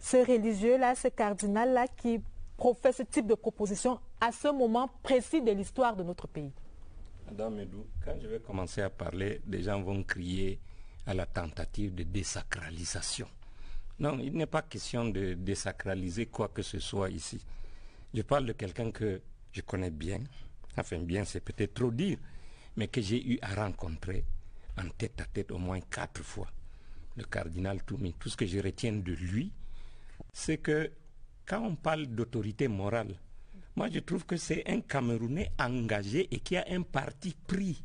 ce religieux-là, ce cardinal-là qui professe ce type de proposition à ce moment précis de l'histoire de notre pays? Madame Medou, quand je vais commencer à parler, des gens vont crier à la tentative de désacralisation. Non, il n'est pas question de désacraliser quoi que ce soit ici. Je parle de quelqu'un que je connais bien. Enfin, bien, c'est peut-être trop dire, mais que j'ai eu à rencontrer en tête à tête au moins 4 fois. Le cardinal Toumi. Tout ce que je retiens de lui, c'est que quand on parle d'autorité morale, moi je trouve que c'est un Camerounais engagé et qui a un parti pris.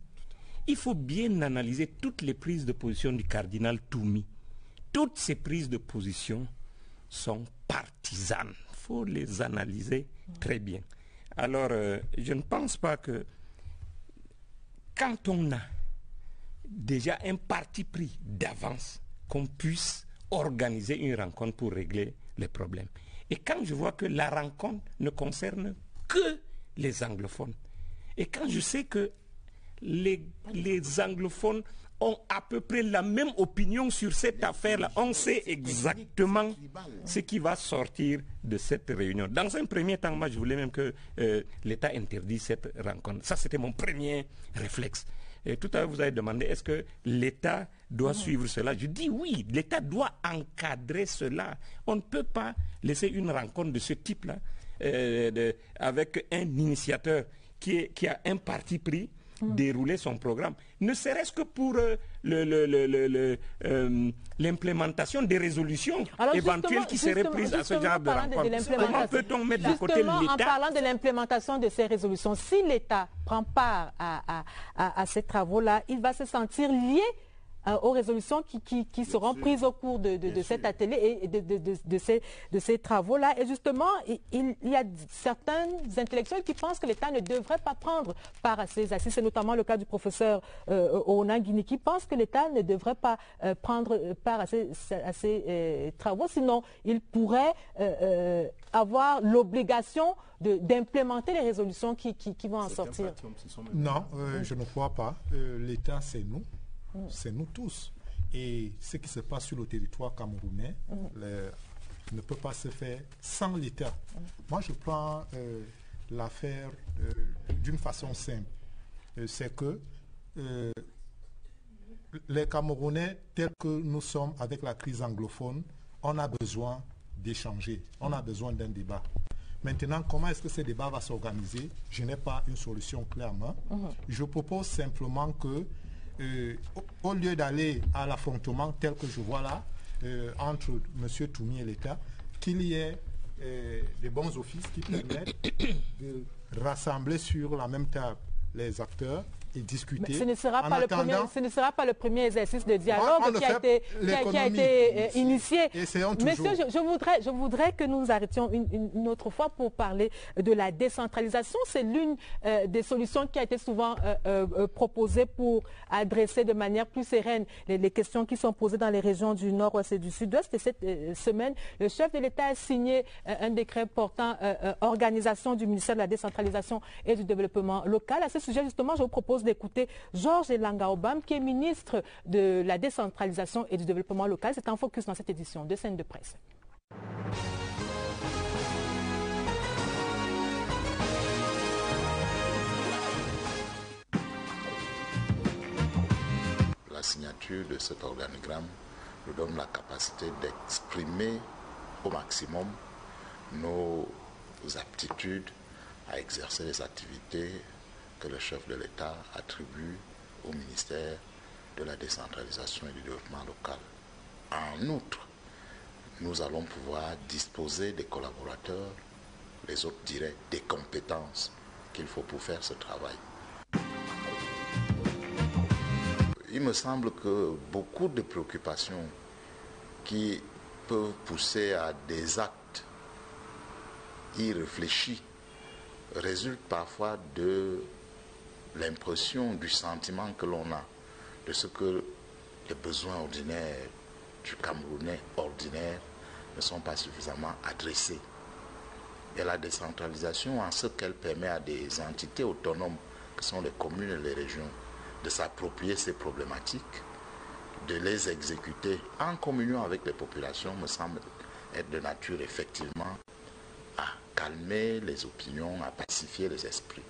Il faut bien analyser toutes les prises de position du cardinal Toumi. Toutes ces prises de position sont partisanes. Il faut les analyser très bien. Alors, je ne pense pas que quand on a déjà un parti pris d'avance, qu'on puisse organiser une rencontre pour régler les problèmes. Et quand je vois que la rencontre ne concerne que les anglophones, et quand je sais que les anglophones ont à peu près la même opinion sur cette affaire-là, on sait exactement ce qui va sortir de cette réunion. Dans un premier temps, moi je voulais même que l'État interdise cette rencontre. Ça, c'était mon premier réflexe. Et tout à l'heure, vous avez demandé, est-ce que l'État doit suivre cela? Je dis oui, l'État doit encadrer cela. On ne peut pas laisser une rencontre de ce type-là avec un initiateur qui a un parti pris, dérouler son programme, ne serait-ce que pour l'implémentation des résolutions éventuelles qui seraient prises à ce genre de rencontre. Comment peut-on mettre de côté l'État? En parlant de l'implémentation de ces résolutions, si l'État prend part à ces travaux-là, il va se sentir lié aux résolutions qui seront prises au cours de cet atelier et de ces travaux-là. Et justement, il y a certains intellectuels qui pensent que l'État ne devrait pas prendre part à ces assises. C'est notamment le cas du professeur Onan Guini qui pense que l'État ne devrait pas prendre part à ces travaux, sinon il pourrait avoir l'obligation d'implémenter les résolutions qui vont en sortir. Non, je ne crois pas. L'État, c'est nous. C'est nous tous. Et ce qui se passe sur le territoire camerounais ne peut pas se faire sans l'État. Moi, je prends l'affaire d'une façon simple. C'est que les Camerounais, tels que nous sommes avec la crise anglophone, on a besoin d'échanger. On a besoin d'un débat. Maintenant, comment est-ce que ce débat va s'organiser? Je n'ai pas une solution clairement. Je propose simplement que au lieu d'aller à l'affrontement tel que je vois là entre M. Toumi et l'État, qu'il y ait des bons offices qui permettent de rassembler sur la même table les acteurs et discuter. Mais ce ne sera pas le premier exercice de dialogue qui a été initié. Monsieur, je voudrais que nous arrêtions une autre fois pour parler de la décentralisation. C'est l'une des solutions qui a été souvent proposée pour adresser de manière plus sereine les questions qui sont posées dans les régions du Nord-Ouest et du Sud-Ouest. Et cette semaine, le chef de l'État a signé un décret portant organisation du ministère de la décentralisation et du développement local. À ce sujet, justement, je vous propose d'écouter Georges Elanga Obam, qui est ministre de la décentralisation et du développement local. C'est un focus dans cette édition de Scène de presse. La signature de cet organigramme nous donne la capacité d'exprimer au maximum nos aptitudes à exercer les activités que le chef de l'État attribue au ministère de la décentralisation et du développement local. En outre, nous allons pouvoir disposer des collaborateurs, les autres diraient des compétences qu'il faut pour faire ce travail. il me semble que beaucoup de préoccupations qui peuvent pousser à des actes irréfléchis résultent parfois de l'impression, du sentiment que l'on a de ce que les besoins ordinaires du Camerounais ordinaire ne sont pas suffisamment adressés. Et la décentralisation, en ce qu'elle permet à des entités autonomes, que sont les communes et les régions, de s'approprier ces problématiques, de les exécuter en communion avec les populations, me semble être de nature effectivement à calmer les opinions, à pacifier les esprits.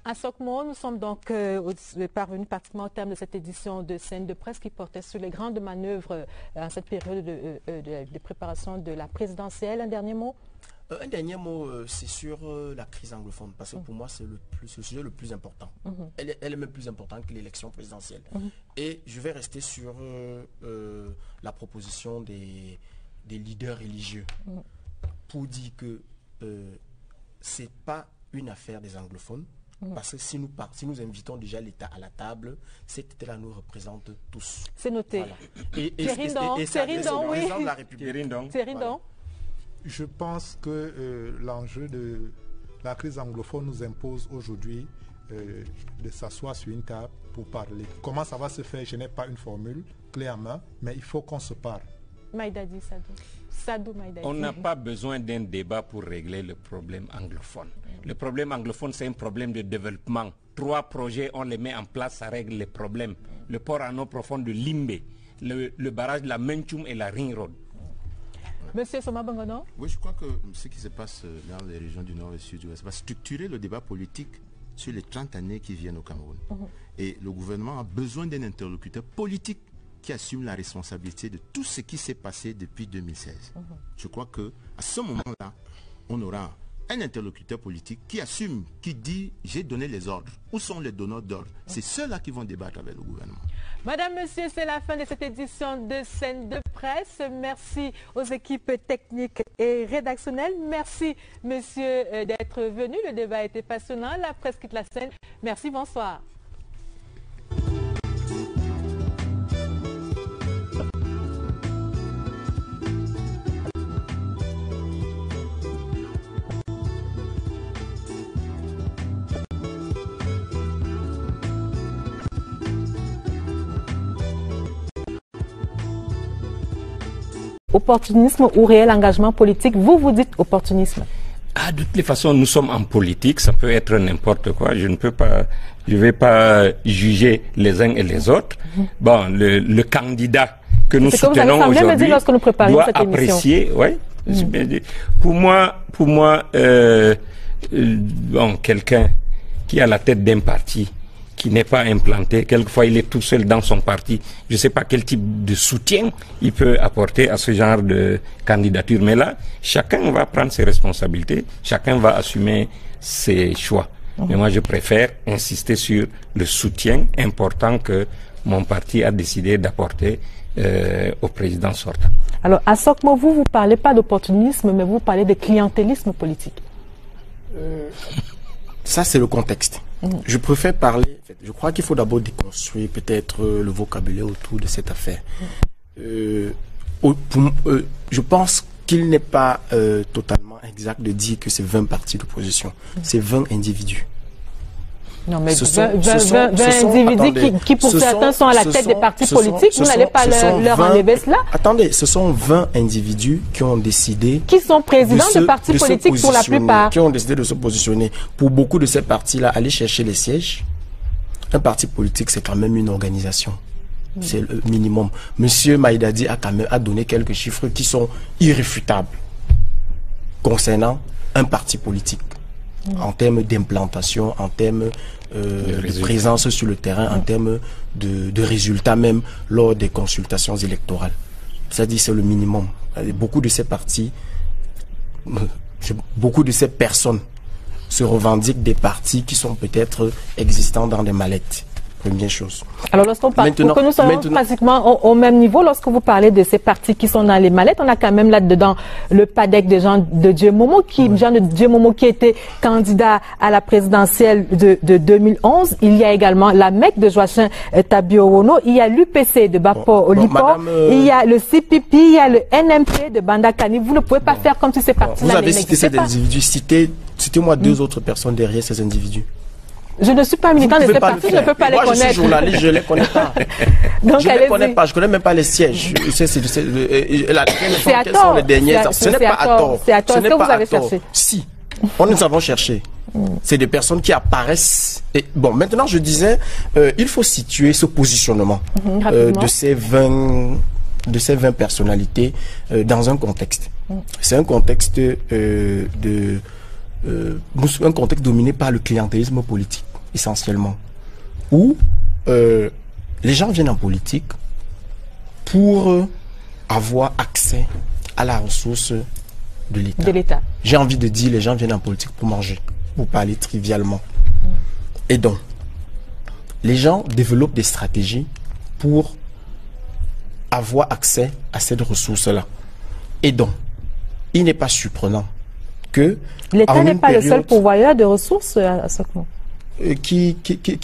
À Sokmo, nous sommes donc parvenus pratiquement au terme de cette édition de Scène de presse qui portait sur les grandes manœuvres en cette période de préparation de la présidentielle. Un dernier mot? Un dernier mot, c'est sur la crise anglophone, parce que pour moi, c'est le sujet le plus important. Elle est même plus importante que l'élection présidentielle. Et je vais rester sur la proposition des leaders religieux pour dire que ce n'est pas une affaire des anglophones, parce que si nous invitons déjà l'État à la table, cet État-là nous représente tous. C'est noté. Voilà. Thierry-Don. Je pense que l'enjeu de la crise anglophone nous impose aujourd'hui de s'asseoir sur une table pour parler. Comment ça va se faire? Je n'ai pas une formule clé en main, mais il faut qu'on se parle. Maïdadi Sadou Maïdadi. On n'a pas besoin d'un débat pour régler le problème anglophone. Le problème anglophone, c'est un problème de développement. 3 projets, on les met en place, ça règle les problèmes. Le port en eau profonde de Limbe, le barrage de la Menchum et la Ring Road. Monsieur Soma Bangono? Oui, je crois que ce qui se passe dans les régions du Nord et du Sud-Ouest va structurer le débat politique sur les 30 années qui viennent au Cameroun. Et le gouvernement a besoin d'un interlocuteur politique qui assume la responsabilité de tout ce qui s'est passé depuis 2016. Je crois qu'à ce moment-là, on aura un interlocuteur politique qui assume, qui dit « j'ai donné les ordres ». Où sont les donneurs d'ordre? C'est ceux-là qui vont débattre avec le gouvernement. Madame, Monsieur, c'est la fin de cette édition de Scène de presse. Merci aux équipes techniques et rédactionnelles. Merci, Monsieur, d'être venu. Le débat a été passionnant. La presse quitte la scène. Merci, bonsoir. Opportunisme ou réel engagement politique? Vous dites opportunisme. Ah, de toutes les façons, nous sommes en politique, ça peut être n'importe quoi. Je ne vais pas juger les uns et les autres. Bon, le candidat que nous soutenons aujourd'hui doit apprécier. Ouais, pour moi, bon, quelqu'un qui a la tête d'un parti, qui n'est pas implanté, quelquefois il est tout seul dans son parti. Je ne sais pas quel type de soutien il peut apporter à ce genre de candidature. Mais là, chacun va prendre ses responsabilités, chacun va assumer ses choix. Mais moi, je préfère insister sur le soutien important que mon parti a décidé d'apporter au président sortant. Alors, à Sokmo, vous ne parlez pas d'opportunisme, mais vous parlez de clientélisme politique. Ça, c'est le contexte. Je préfère parler, je crois qu'il faut d'abord déconstruire peut-être le vocabulaire autour de cette affaire. Je pense qu'il n'est pas totalement exact de dire que c'est 20 partis d'opposition. C'est 20 individus. Non, mais 20 individus qui pour certains sont à la tête des partis politiques, vous n'allez pas leur enlever cela. Attendez, ce sont 20 individus qui ont décidé... Qui sont présidents de partis politiques pour la plupart. Qui ont décidé de se positionner. Pour beaucoup de ces partis-là, aller chercher les sièges, un parti politique, c'est quand même une organisation. C'est le minimum. Monsieur Maïdadi a quand même donné quelques chiffres qui sont irréfutables concernant un parti politique. En termes d'implantation, en termes de présence sur le terrain, en termes de résultats même lors des consultations électorales. C'est-à-dire c'est le minimum. Beaucoup de ces partis, beaucoup de ces personnes se revendiquent des partis qui sont peut-être existants dans des mallettes. Première chose. Alors, lorsqu'on parle, pour que nous soyons pratiquement au même niveau, lorsque vous parlez de ces partis qui sont dans les mallettes, on a quand même là-dedans le PADEC de Jean de Dieu Momo, Jean de Dieu Momo qui était candidat à la présidentielle de 2011. Il y a également la MEC de Joachim Tabiorono. Il y a l'UPC de Bapo Olipo. Il y a le CPP, il y a le NMP de Bandakani. Vous ne pouvez pas faire comme si ces partis-là Vous avez cité ces individus. Citez-moi deux autres personnes derrière ces individus. Je ne suis pas militant de ces partis, je ne peux pas les connaître. Moi, je suis journaliste, je ne les connais pas. Donc, je ne les connais pas, je ne connais même pas les sièges. C'est à tort. Ce n'est pas à tort. C'est à tort. Est-ce que vous avez cherché? Si, nous avons cherché. C'est des personnes qui apparaissent. Et bon, maintenant, je disais, il faut situer ce positionnement de ces 20 personnalités dans un contexte. C'est un contexte un contexte dominé par le clientélisme politique, essentiellement, où les gens viennent en politique pour avoir accès à la ressource de l'État. J'ai envie de dire, les gens viennent en politique pour manger, pour parler trivialement. Et donc, les gens développent des stratégies pour avoir accès à cette ressource-là. Et donc, il n'est pas surprenant que l'État n'est pas le seul pourvoyeur de ressources à ce moment. Qui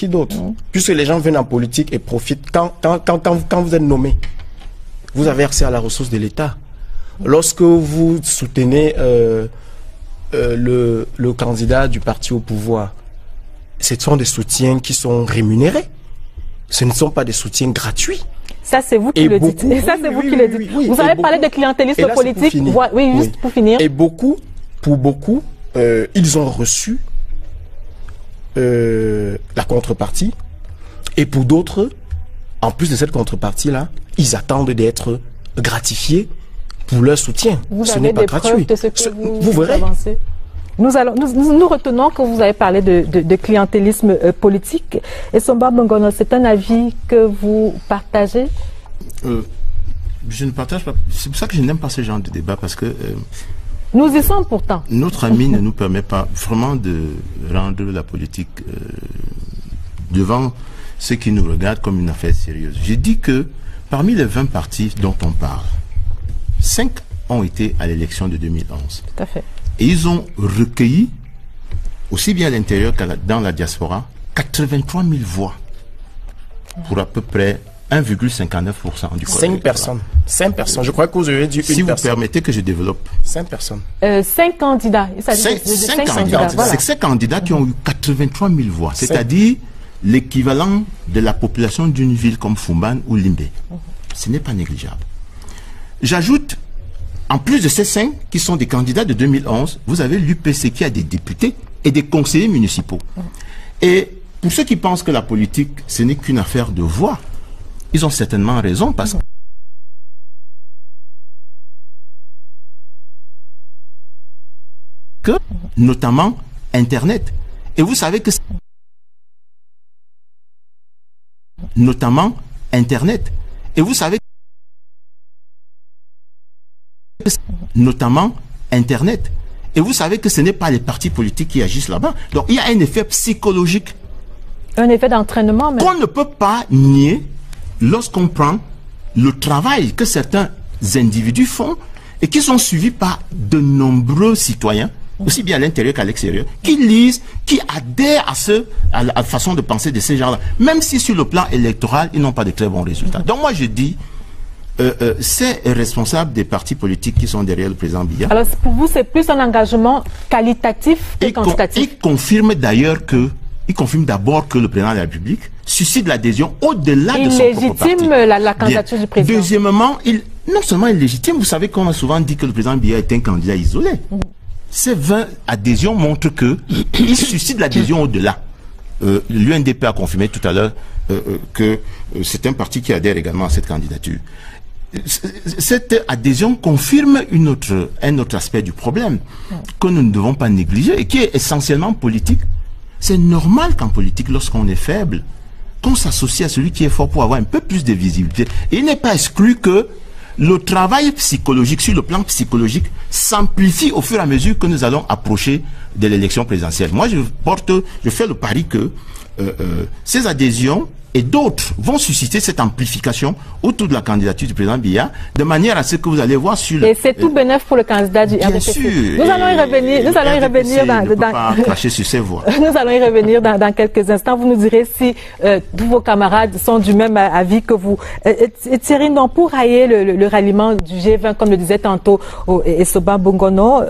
d'autre? Puisque les gens viennent en politique et profitent. Quand vous êtes nommé, vous avez accès à la ressource de l'État. Lorsque vous soutenez le candidat du parti au pouvoir, ce sont des soutiens qui sont rémunérés. Ce ne sont pas des soutiens gratuits. Ça, c'est vous qui le dites. Ça, c'est vous qui le dites. Vous avez parlé de clientélisme politique. Oui, juste pour finir. Et pour beaucoup, ils ont reçu la contrepartie. Et pour d'autres, en plus de cette contrepartie-là, ils attendent d'être gratifiés pour leur soutien. Ce n'est pas gratuit. Vous verrez. Nous retenons que vous avez parlé de clientélisme politique. Et Somba Bongono, c'est un avis que vous partagez? Je ne partage pas. C'est pour ça que je n'aime pas ce genre de débat, parce que nous y sommes pourtant. Notre ami ne nous permet pas vraiment de rendre la politique devant ceux qui nous regardent comme une affaire sérieuse. J'ai dit que parmi les 20 partis dont on parle, 5 ont été à l'élection de 2011. Tout à fait. Et ils ont recueilli, aussi bien à l'intérieur que dans la diaspora, 83 000 voix pour à peu près 1,59% du corps. 5 personnes. 5 personnes. Je crois que vous avez dit une personne. Si vous permettez que je développe. 5 personnes. 5 candidats. 5 candidats. Voilà. C'est 5 candidats qui ont eu 83 000 voix. C'est-à-dire l'équivalent de la population d'une ville comme Fumban ou Limbé. Ce n'est pas négligeable. J'ajoute, en plus de ces 5 qui sont des candidats de 2011, vous avez l'UPC qui a des députés et des conseillers municipaux. Et pour ceux qui pensent que la politique, ce n'est qu'une affaire de voix, ils ont certainement raison, parce que, notamment, Internet. Et vous savez que... Notamment, Internet. Et vous savez que... Notamment, Internet. Et vous savez que ce n'est pas les partis politiques qui agissent là-bas. Donc, il y a un effet psychologique. Un effet d'entraînement, mais... qu'on ne peut pas nier lorsqu'on prend le travail que certains individus font et qui sont suivis par de nombreux citoyens, aussi bien à l'intérieur qu'à l'extérieur, qui lisent, qui adhèrent à la façon de penser de ces gens-là, même si sur le plan électoral, ils n'ont pas de très bons résultats. Donc moi je dis, c'est responsable des partis politiques qui sont derrière le président Biya. Alors pour vous, c'est plus un engagement qualitatif que quantitatif. Il confirme d'ailleurs que, il confirme d'abord que le président de la République suscite l'adhésion au-delà de son propre parti. Il légitime la candidature du président. Deuxièmement, non seulement il légitime, vous savez qu'on a souvent dit que le président Biya est un candidat isolé. Ces 20 adhésions montrent qu'il suscite l'adhésion au-delà. L'UNDP a confirmé tout à l'heure que c'est un parti qui adhère également à cette candidature. Cette adhésion confirme un autre aspect du problème que nous ne devons pas négliger et qui est essentiellement politique. C'est normal qu'en politique, lorsqu'on est faible, qu'on s'associe à celui qui est fort pour avoir un peu plus de visibilité. Et il n'est pas exclu que le travail psychologique, sur le plan psychologique, s'amplifie au fur et à mesure que nous allons approcher de l'élection présidentielle. Moi, je fais le pari que ces adhésions et d'autres vont susciter cette amplification autour de la candidature du président Biya, de manière à ce que vous allez voir sur le... Et c'est tout bénéf pour le candidat du RDPC. Sûr. Nous allons y revenir. Nous allons y revenir cracher sur ses voix. Nous allons y revenir dans quelques instants. Vous nous direz si tous vos camarades sont du même avis que vous. Thierry, donc pour railler le ralliement du G20, comme le disait tantôt Essoba Bongono,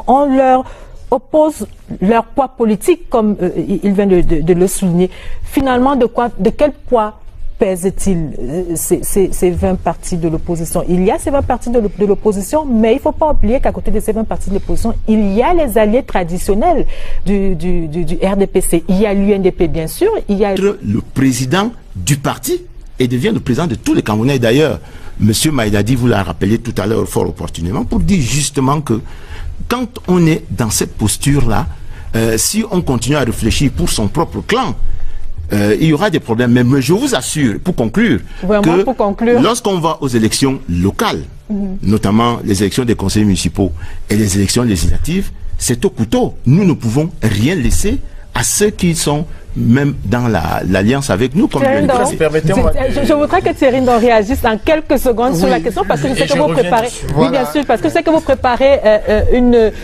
on leur oppose leur poids politique, comme il vient de le souligner. Finalement, de quel poids pèsent-ils ces 20 partis de l'opposition? Il y a ces 20 partis de l'opposition, mais il ne faut pas oublier qu'à côté de ces 20 partis de l'opposition, il y a les alliés traditionnels du RDPC. Il y a l'UNDP, bien sûr. Il y a le président du parti et devient le président de tous les Camerounais. D'ailleurs, M. Maïdadi vous l'a rappelé tout à l'heure fort opportunément pour dire justement que quand on est dans cette posture-là, si on continue à réfléchir pour son propre clan, il y aura des problèmes. Mais je vous assure, pour conclure, que lorsqu'on va aux élections locales, notamment les élections des conseillers municipaux et les élections législatives, c'est au couteau. Nous ne pouvons rien laisser à ceux qui sont même dans l'alliance avec nous. Comme je voudrais que Thierry Ndong réagisse en quelques secondes sur la question, parce que je sais que vous préparez. Oui, bien sûr, parce que je sais que vous préparez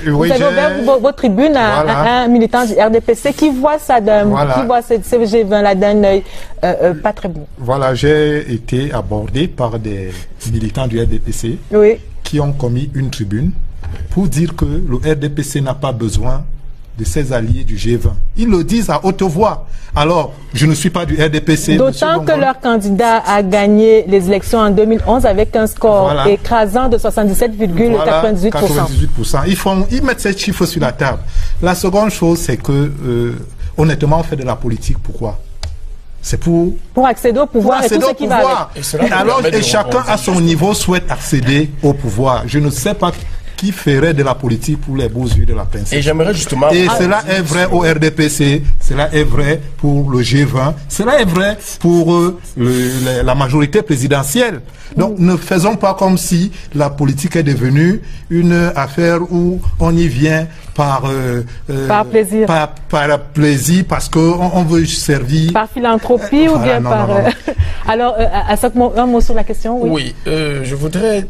vous avez ouvert votre tribune à un militant du RDPC qui voit ça qui voit ce G20 d'un œil pas très bon. Voilà, j'ai été abordé par des militants du RDPC qui ont commis une tribune pour dire que le RDPC n'a pas besoin de ses alliés du G20. Ils le disent à haute voix. Alors, je ne suis pas du RDPC. D'autant que leur candidat a gagné les élections en 2011 avec un score écrasant de 77,98%. Ils mettent ces chiffres sur la table. La seconde chose, c'est que, honnêtement, on fait de la politique. Pourquoi? C'est pour accéder au pouvoir et tout ce qui va avec. Et chacun à son niveau souhaite accéder au pouvoir. Je ne sais pas qui ferait de la politique pour les beaux yeux de la princesse. Et j'aimerais justement... Et cela est vrai au RDPC, cela est vrai pour le G20, cela est vrai pour la majorité présidentielle. Donc ne faisons pas comme si la politique est devenue une affaire où on y vient par plaisir. Par plaisir, parce qu'on veut servir. Par philanthropie ou bien par... Alors, un mot sur la question, oui. Oui, je voudrais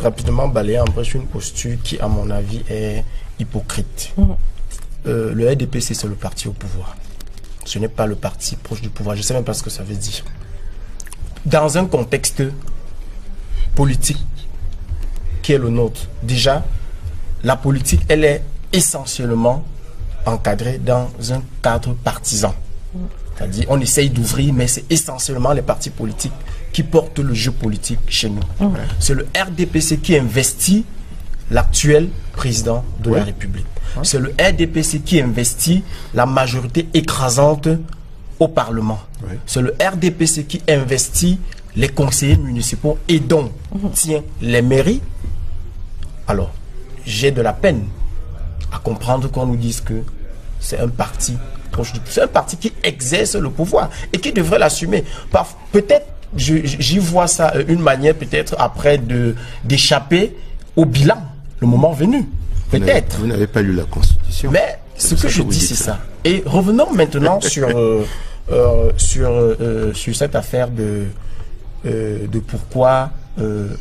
rapidement balayer en brèche une posture qui, à mon avis, est hypocrite. Le RDPC, c'est le parti au pouvoir. Ce n'est pas le parti proche du pouvoir. Je ne sais même pas ce que ça veut dire. Dans un contexte politique qui est le nôtre, déjà, la politique, elle est essentiellement encadrée dans un cadre partisan. C'est-à-dire, on essaye d'ouvrir, mais c'est essentiellement les partis politiques qui portent le jeu politique chez nous. C'est le RDPC qui investit l'actuel président de la République. C'est le RDPC qui investit la majorité écrasante au Parlement. C'est le RDPC qui investit les conseillers municipaux et dont tient les mairies. Alors, j'ai de la peine à comprendre qu'on nous dise que c'est un parti proche du pouvoir. C'est un parti qui exerce le pouvoir et qui devrait l'assumer. Peut-être, j'y vois ça une manière peut-être après d'échapper au bilan, le moment venu. Peut-être. Vous n'avez pas lu la Constitution. Mais ce que je dis, c'est ça. Et revenons maintenant sur cette affaire de pourquoi, de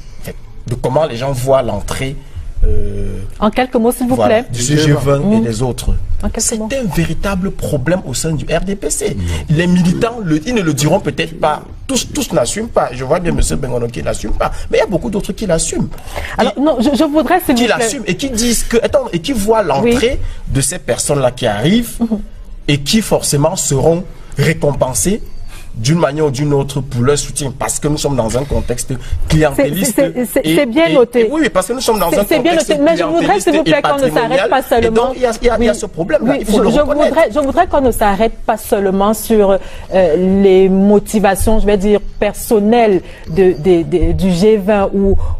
comment les gens voient l'entrée en quelques mots, s'il vous plaît. Du G20 et des autres. C'est un véritable problème au sein du RDPC. Les militants, ils ne le diront peut-être pas. Tous n'assument pas. Je vois bien M. Bengono qui n'assume pas. Mais il y a beaucoup d'autres qui l'assument. Alors, non, je voudrais... Qui l'assument et qui disent que... Attends, et qui voient l'entrée de ces personnes-là qui arrivent et qui forcément seront récompensées d'une manière ou d'une autre pour leur soutien, parce que nous sommes dans un contexte clientéliste. C'est bien noté. Oui, parce que nous sommes dans un contexte clientéliste. Mais je voudrais, s'il vous plaît, qu'on ne s'arrête pas seulement. Il y a ce problème-là. Je voudrais qu'on ne s'arrête pas seulement sur les motivations, je vais dire, personnelles du G20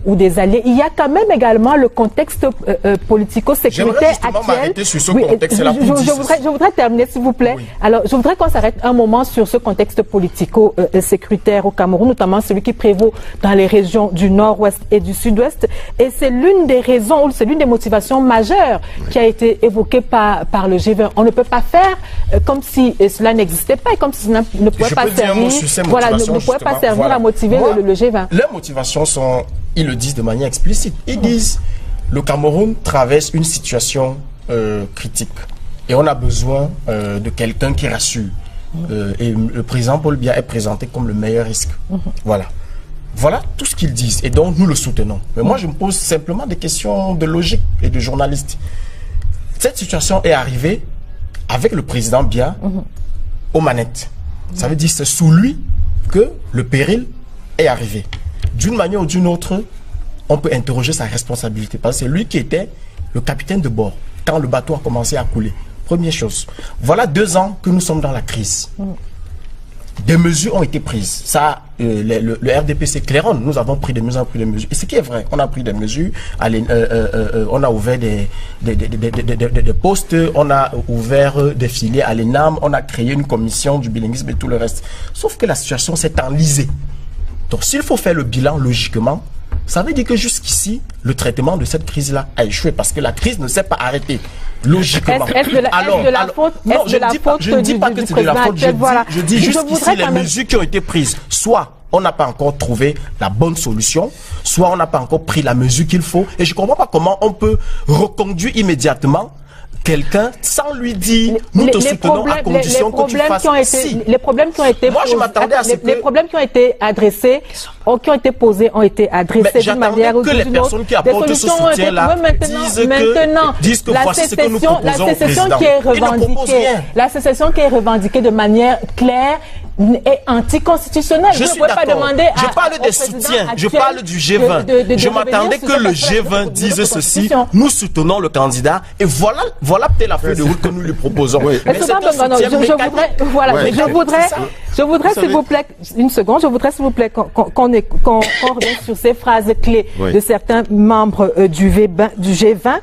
ou des alliés. Il y a quand même également le contexte politico-sécuritaire actuel. Sur ce contexte-là. Je voudrais terminer, s'il vous plaît. Alors, je voudrais qu'on s'arrête un moment sur ce contexte politique politico-sécuritaire au Cameroun, notamment celui qui prévaut dans les régions du nord-ouest et du sud-ouest. Et c'est l'une des raisons, c'est l'une des motivations majeures qui a été évoquée par le G20. On ne peut pas faire comme si cela n'existait pas et comme si cela ne pouvait pas servir, ne pouvait pas servir à motiver le G20. Les motivations sont, ils le disent de manière explicite. Ils disent le Cameroun traverse une situation critique et on a besoin de quelqu'un qui rassure. Et le président Paul Biya est présenté comme le meilleur risque. Voilà tout ce qu'ils disent et donc nous le soutenons. Mais moi je me pose simplement des questions de logique et de journaliste. Cette situation est arrivée avec le président Biya aux manettes. Ça veut dire que c'est sous lui que le péril est arrivé. D'une manière ou d'une autre, on peut interroger sa responsabilité parce que c'est lui qui était le capitaine de bord quand le bateau a commencé à couler. Première chose. Voilà 2 ans que nous sommes dans la crise. Des mesures ont été prises. Ça, le RDPC claironne. Nous avons pris des mesures, Et ce qui est vrai, on a pris des mesures. On a ouvert des postes, on a ouvert des filières à l'ENAM, on a créé une commission du bilinguisme et tout le reste. Sauf que la situation s'est enlisée. Donc, s'il faut faire le bilan logiquement, ça veut dire que jusqu'ici, le traitement de cette crise-là a échoué parce que la crise ne s'est pas arrêtée. Logiquement. Est-ce de la faute je ne dis pas que c'est de la faute. Je dis jusqu'ici, les mesures qui ont été prises, soit on n'a pas encore trouvé la bonne solution, soit on n'a pas encore pris la mesure qu'il faut. Et je ne comprends pas comment on peut reconduire immédiatement quelqu'un sans lui dire nous te soutenons à condition que tu fasses les problèmes qui ont été moi je m'attendais à ce que les problèmes qui ont été adressés qui ont été posés ont été adressés d'une manière ou d'une autre. Que les personnes qui apportent ce soutien là disent que voici ce que nous proposons au président. La sécession qui est revendiquée de manière claire est anticonstitutionnelle. Je suis d'accord. Je parle des soutiens. Je parle du G20. Je m'attendais que le G20 dise ceci. Nous soutenons le candidat et voilà peut-être la feuille de route que nous lui proposons. Je voudrais s'il vous plaît, une seconde, qu'on revienne sur ces phrases clés de certains membres du G20.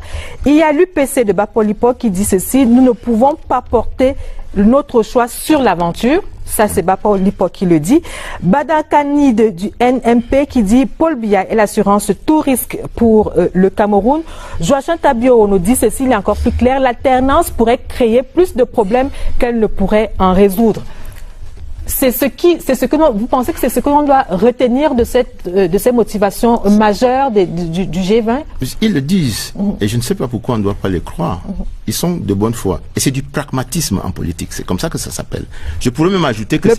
Il y a l'UPC de Bapolipo qui dit ceci: nous ne pouvons pas porter notre choix sur l'aventure. Ça, c'est Bapolipo qui le dit. Badakani du NMP qui dit Paul Biya et l'assurance tout risque pour le Cameroun. Joachim Tabio nous dit ceci, il est encore plus clair. L'alternance pourrait créer plus de problèmes qu'elle ne pourrait en résoudre. Vous pensez que c'est ce que l'on doit retenir de ces motivations majeures du G20? Ils le disent, et je ne sais pas pourquoi on ne doit pas les croire. Ils sont de bonne foi. Et c'est du pragmatisme en politique, c'est comme ça que ça s'appelle. Je pourrais même ajouter que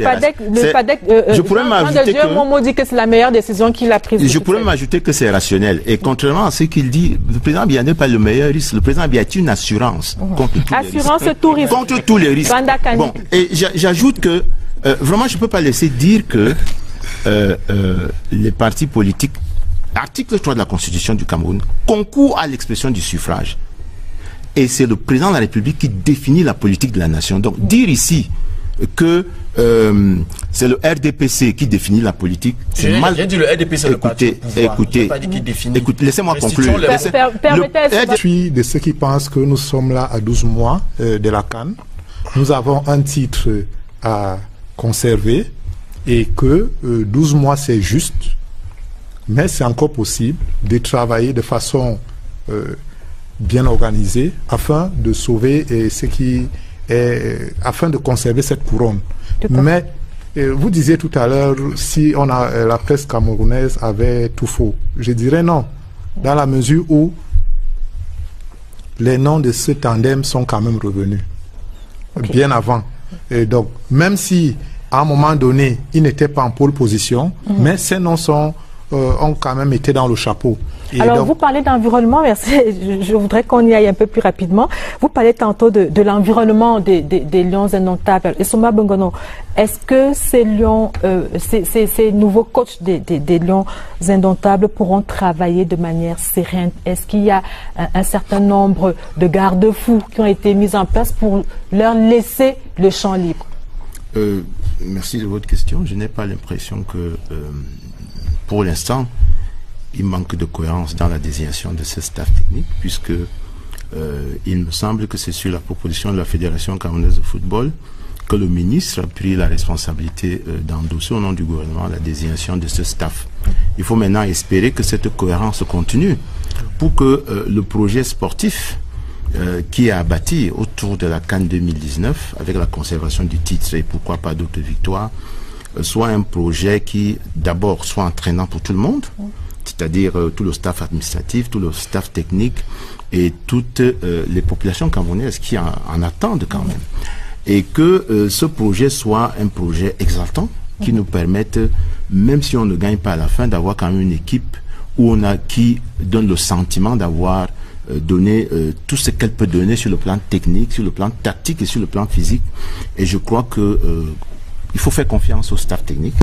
Momo dit que c'est la meilleure décision qu'il a prise. Je pourrais même ajouter que c'est rationnel. Et contrairement à ce qu'il dit, le président Biya n'est pas le meilleur risque. Le président Biya est une assurance contre tous les risques. Contre tous les risques. Bon, et j'ajoute que vraiment, je ne peux pas laisser dire que les partis politiques, article 3 de la Constitution du Cameroun, concourent à l'expression du suffrage. Et c'est le président de la République qui définit la politique de la nation. Donc, dire ici que c'est le RDPC qui définit la politique, c'est mal. J'ai dit le RDPC, écoutez, laissez-moi conclure. Je suis de ceux qui pensent que nous sommes là à 12 mois de la CAN. Nous avons un titre à conserver et que 12 mois c'est juste, mais c'est encore possible de travailler de façon bien organisée afin de sauver afin de conserver cette couronne. Mais vous disiez tout à l'heure si la presse camerounaise avait tout faux. Je dirais non, dans la mesure où les noms de ce tandem sont quand même revenus bien avant. Et donc, même si à un moment donné, ils n'étaient pas en pole position, mais ces noms ont quand même été dans le chapeau. Et alors, donc, vous parlez d'environnement, merci. Je voudrais qu'on y aille un peu plus rapidement. Vous parlez tantôt de l'environnement des Lions indomptables. Et Soma Bongono, est-ce que ces nouveaux coachs des Lions indomptables pourront travailler de manière sereine? Est-ce qu'il y a un certain nombre de garde-fous qui ont été mis en place pour leur laisser le champ libre? Merci de votre question. Je n'ai pas l'impression que, pour l'instant, il manque de cohérence dans la désignation de ce staff technique, puisque il me semble que c'est sur la proposition de la Fédération camerounaise de football que le ministre a pris la responsabilité d'endosser au nom du gouvernement la désignation de ce staff. Il faut maintenant espérer que cette cohérence continue pour que le projet sportif qui est abattu autour de la CAN 2019 avec la conservation du titre et pourquoi pas d'autres victoires soit un projet qui d'abord soit entraînant pour tout le monde, c'est-à-dire tout le staff administratif, tout le staff technique et toutes les populations camerounaises qui en attendent quand même. Et que ce projet soit un projet exaltant qui nous permette, même si on ne gagne pas à la fin, d'avoir quand même une équipe qui donne le sentiment d'avoir donné tout ce qu'elle peut donner sur le plan technique, sur le plan tactique et sur le plan physique. Et je crois que il faut faire confiance au staff technique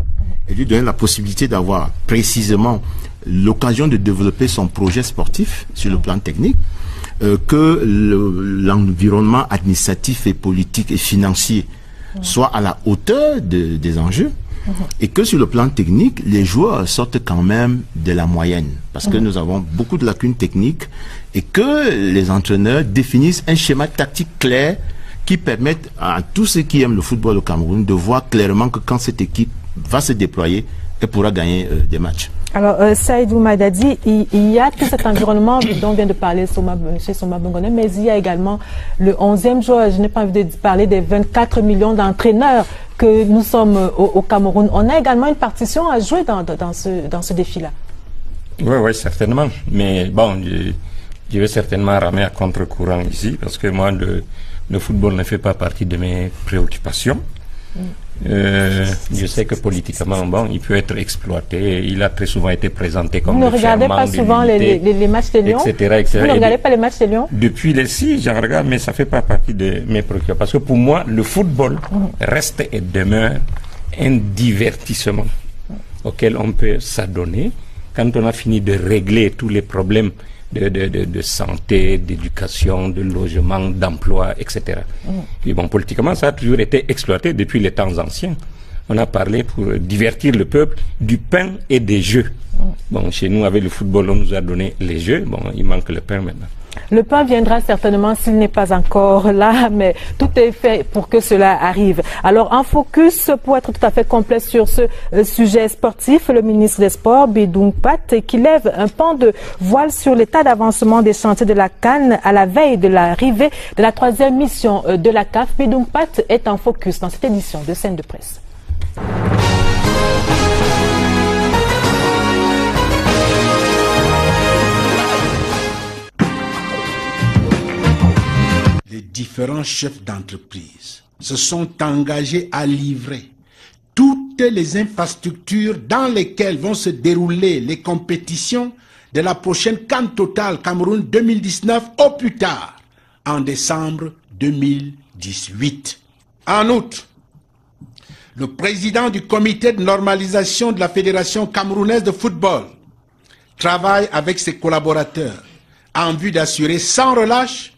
et lui donner la possibilité d'avoir précisément l'occasion de développer son projet sportif sur le plan technique, que l'environnement administratif et politique et financier soit à la hauteur des enjeux, et que sur le plan technique, les joueurs sortent quand même de la moyenne, parce que nous avons beaucoup de lacunes techniques, et que les entraîneurs définissent un schéma tactique clair qui permette à tous ceux qui aiment le football au Cameroun de voir clairement que quand cette équipe va se déployer, elle pourra gagner des matchs. Alors, Saïdou Maïdadi, il y a tout cet environnement dont vient de parler M. Soma Bongone, mais il y a également le 11e joueur. Je n'ai pas envie de parler des 24 millions d'entraîneurs que nous sommes au Cameroun. On a également une partition à jouer dans ce défi-là. Oui, certainement. Mais bon, je vais certainement ramer à contre-courant ici, parce que moi, le football ne fait pas partie de mes préoccupations. Je sais que politiquement, bon, il peut être exploité. Il a très souvent été présenté comme Vous ne regardez pas souvent les matchs de Lyon, etc. Vous ne regardez pas les matchs de Lyon? Depuis les 6, j'en regarde, mais ça ne fait pas partie de mes préoccupations. Parce que pour moi, le football reste et demeure un divertissement auquel on peut s'adonner quand on a fini de régler tous les problèmes de santé, d'éducation, de logement, d'emploi, etc. Et bon, politiquement, ça a toujours été exploité depuis les temps anciens. On a parlé pour divertir le peuple du pain et des jeux. Bon, chez nous, avec le football, on nous a donné les jeux. Bon, il manque le pain maintenant. Le pain viendra certainement s'il n'est pas encore là, mais tout est fait pour que cela arrive. Alors, en focus, pour être tout à fait complet sur ce sujet sportif, le ministre des Sports, Bidoum Pat, qui lève un pan de voile sur l'état d'avancement des chantiers de la CAN à la veille de l'arrivée de la 3e mission de la CAF. Bidoum Pat est en focus dans cette édition de Scène de Presse. Les différents chefs d'entreprise se sont engagés à livrer toutes les infrastructures dans lesquelles vont se dérouler les compétitions de la prochaine CAN Total Cameroun 2019 au plus tard en décembre 2018. En outre, le président du comité de normalisation de la Fédération camerounaise de football travaille avec ses collaborateurs en vue d'assurer sans relâche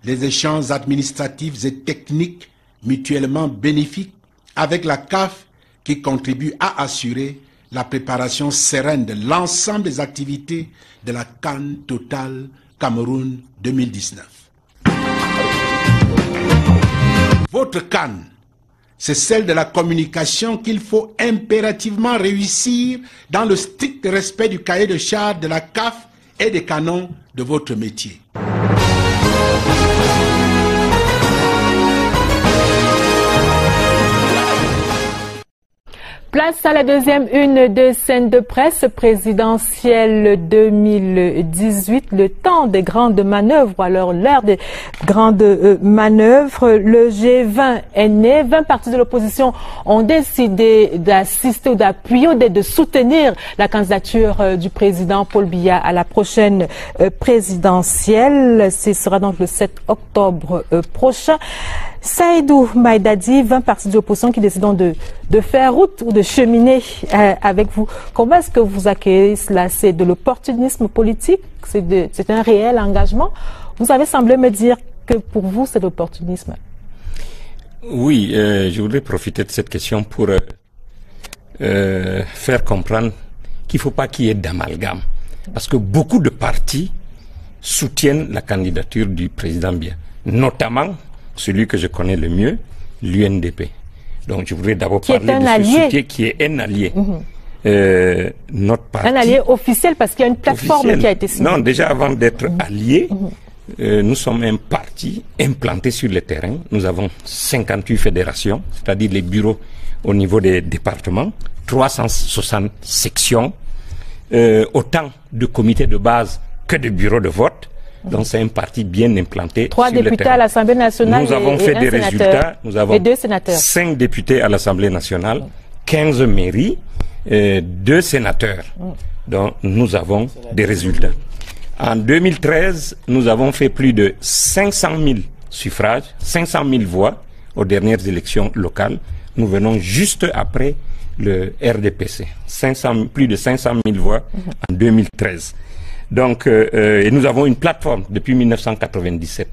les échanges administratifs et techniques mutuellement bénéfiques avec la CAF qui contribue à assurer la préparation sereine de l'ensemble des activités de la CAN Total Cameroun 2019. Votre CAN, c'est celle de la communication qu'il faut impérativement réussir dans le strict respect du cahier de charges de la CAF et des canons de votre métier. Place à la deuxième une de Scène de Presse présidentielle 2018, le temps des grandes manœuvres. Alors l'heure des grandes manœuvres, le G20 est né. 20 partis de l'opposition ont décidé d'assister ou d'appuyer ou de soutenir la candidature du président Paul Biya à la prochaine présidentielle. Ce sera donc le 7 octobre prochain. Saïdou Maïdadi, 20 partis de l'opposition qui décident de faire route ou de cheminer avec vous. Comment est-ce que vous accueillez cela? C'est de l'opportunisme politique? C'est un réel engagement? Vous avez semblé me dire que pour vous, c'est de l'opportunisme. Oui, je voudrais profiter de cette question pour faire comprendre qu'il ne faut pas qu'il y ait d'amalgame. Parce que beaucoup de partis soutiennent la candidature du président Biya, notamment celui que je connais le mieux, l'UNDP. Donc je voudrais d'abord parler de ce soutien qui est un allié. Notre parti, un allié officiel parce qu'il y a une plateforme qui a été signée. Non, déjà avant d'être allié, nous sommes un parti implanté sur le terrain. Nous avons 58 fédérations, c'est-à-dire les bureaux au niveau des départements, 360 sections, autant de comités de base que de bureaux de vote. Donc c'est un parti bien implanté. 3 députés à l'Assemblée nationale. Nous avons fait des résultats. Nous avons 2 sénateurs. 5 députés à l'Assemblée nationale, 15 mairies, 2 sénateurs. Donc nous avons des résultats. En 2013, nous avons fait plus de 500 000 suffrages, 500 000 voix aux dernières élections locales. Nous venons juste après le RDPC. Plus de 500 000 voix en 2013. Donc, et nous avons une plateforme depuis 1997.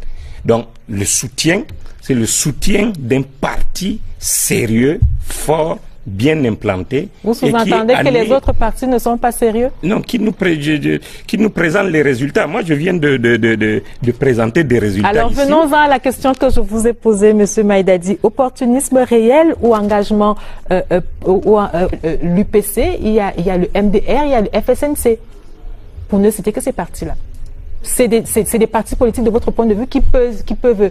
Donc, le soutien, c'est le soutien d'un parti sérieux, fort, bien implanté. Vous sous-entendez que les autres partis ne sont pas sérieux? Non, qui nous présentent les résultats. Moi, je viens de présenter des résultats. Alors, venons-en à la question que je vous ai posée, M. Maïdadi. Opportunisme réel ou engagement l'UPC, il y a le MDR, il y a le FSNC. Pour ne citer que ces partis-là. C'est des partis politiques de votre point de vue qui peuvent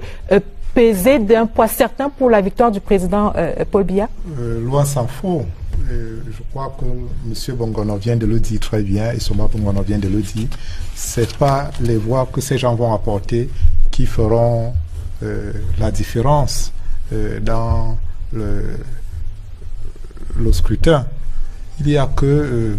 peser d'un poids certain pour la victoire du président Paul Biya? Loin s'en faut. Je crois que M. Bongono vient de le dire très bien et Soma Bongono vient de le dire. Ce n'est pas les voix que ces gens vont apporter qui feront la différence dans le scrutin. Il n'y a que...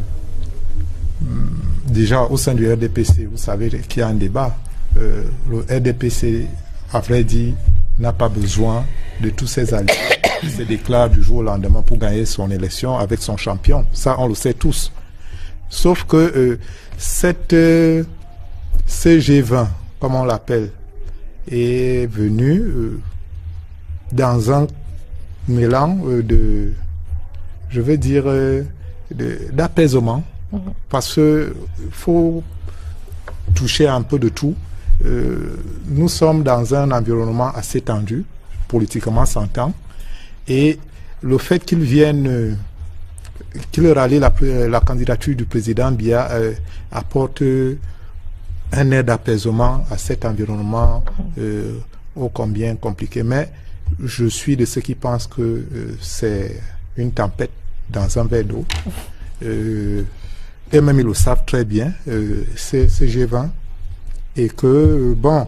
déjà au sein du RDPC, vous savez qu'il y a un débat. Le RDPC, à vrai dire, n'a pas besoin de tous ces alliés qui se déclarent du jour au lendemain pour gagner son élection avec son champion. Ça, on le sait tous. Sauf que ce G20, comme on l'appelle, est venu dans un mélange d'apaisement. Parce qu'il faut toucher un peu de tout. Nous sommes dans un environnement assez tendu, politiquement s'entend, et le fait qu'ils viennent, qu'ils rallient la candidature du président Biya apporte un air d'apaisement à cet environnement ô combien compliqué. Mais je suis de ceux qui pensent que c'est une tempête dans un verre d'eau. Et même ils le savent très bien, c'est G20, et que, bon,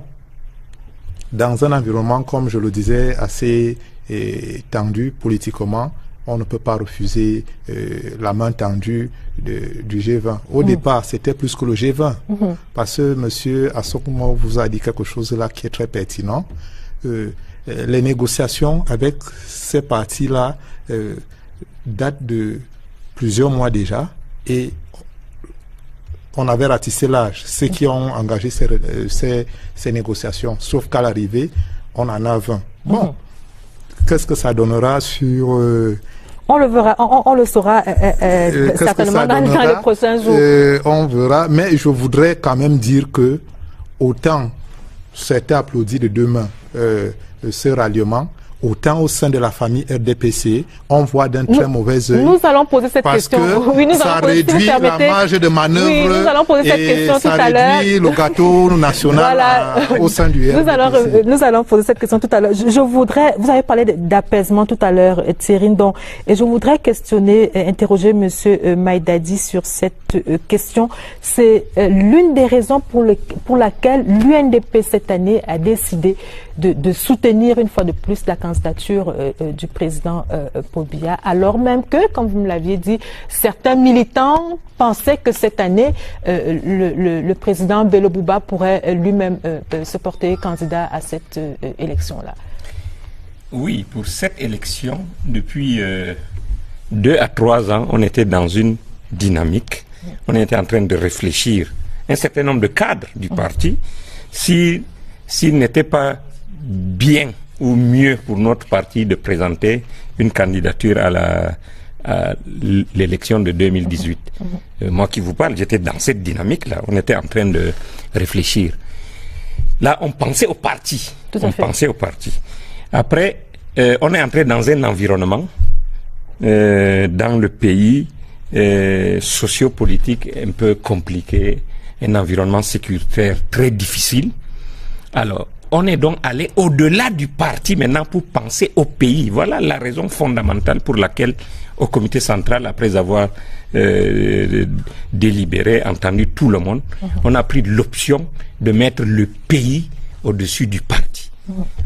dans un environnement, comme je le disais, assez tendu politiquement, on ne peut pas refuser la main tendue du G20. Au départ, c'était plus que le G20, parce que M. Assokmo vous a dit quelque chose là qui est très pertinent. Les négociations avec ces partis-là datent de plusieurs mois déjà, et on avait ratissé l'âge, ceux qui ont engagé ces négociations, sauf qu'à l'arrivée, on en a 20. Bon, qu'est-ce que ça donnera sur... on le verra, on le saura certainement dans les prochains jours. On verra, mais je voudrais quand même dire que autant c'était applaudi de deux mains ce ralliement, autant au sein de la famille RDPC, on voit d'un très mauvais œil. Nous allons poser cette question. Oui, ça réduit la marge de manœuvre. Oui, nous allons poser cette question tout à l'heure. Ça réduit le gâteau national au sein du RDPC. Nous allons poser cette question tout à l'heure. Je voudrais, vous avez parlé d'apaisement tout à l'heure, Thierry, et je voudrais interroger M. Maïdadi sur cette question. C'est l'une des raisons pour laquelle l'UNDP cette année a décidé de soutenir une fois de plus la candidature du président Paul Biya, alors même que, comme vous me l'aviez dit, certains militants pensaient que cette année, le président Bello Bouba pourrait lui-même se porter candidat à cette élection-là. Oui, pour cette élection, depuis 2 à 3 ans, on était dans une dynamique. On était en train de réfléchir. Un certain nombre de cadres du parti, s'il n'était pas bien ou mieux pour notre parti de présenter une candidature à l'élection de 2018. Moi qui vous parle, j'étais dans cette dynamique-là. On était en train de réfléchir. Là, on pensait au parti. Après, on est entré dans un environnement dans le pays sociopolitique un peu compliqué, un environnement sécuritaire très difficile. Alors, on est donc allé au-delà du parti maintenant pour penser au pays. Voilà la raison fondamentale pour laquelle au comité central, après avoir délibéré, entendu tout le monde, on a pris l'option de mettre le pays au-dessus du parti.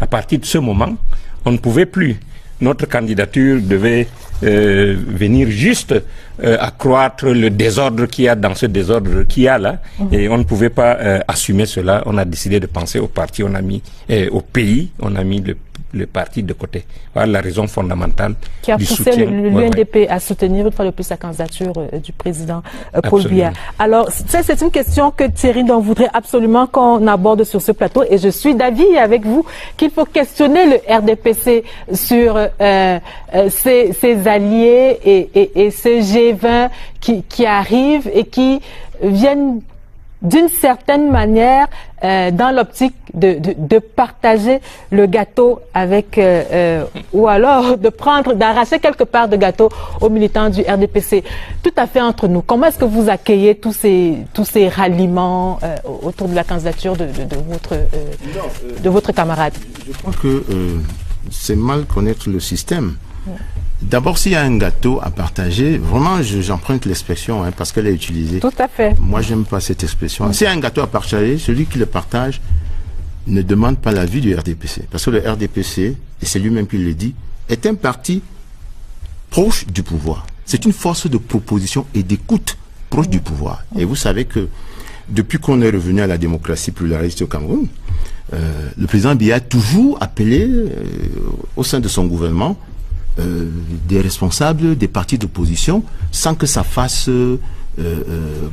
À partir de ce moment, on ne pouvait plus. Notre candidature devait venir juste accroître le désordre qu'il y a dans ce désordre qu'il y a là, et on ne pouvait pas assumer cela. On a décidé de penser au parti, on a mis au pays, on a mis le parti de côté. Voilà la raison fondamentale qui a du poussé soutien. l'UNDP à soutenir une fois de plus la candidature du président Paul Biya. Alors, c'est une question que Thierry donc voudrait absolument qu'on aborde sur ce plateau, et je suis d'avis avec vous qu'il faut questionner le RDPC sur ses alliés et ces G20 qui arrivent et qui viennent d'une certaine manière dans l'optique de partager le gâteau avec ou alors d'arracher quelque part de gâteau aux militants du RDPC. Tout à fait entre nous. Comment est-ce que vous accueillez tous ces ralliements autour de la candidature de votre camarade? Je crois que c'est mal connaître le système. D'abord, s'il y a un gâteau à partager, vraiment, j'emprunte l'expression parce qu'elle est utilisée. Tout à fait. Moi, j'aime pas cette expression. S'il y a un gâteau à partager, celui qui le partage ne demande pas l'avis du RDPC. Parce que le RDPC, et c'est lui-même qui le dit, est un parti proche du pouvoir. C'est une force de proposition et d'écoute proche du pouvoir. Et vous savez que depuis qu'on est revenu à la démocratie pluraliste au Cameroun, le président Biya a toujours appelé au sein de son gouvernement des responsables des partis d'opposition sans que ça fasse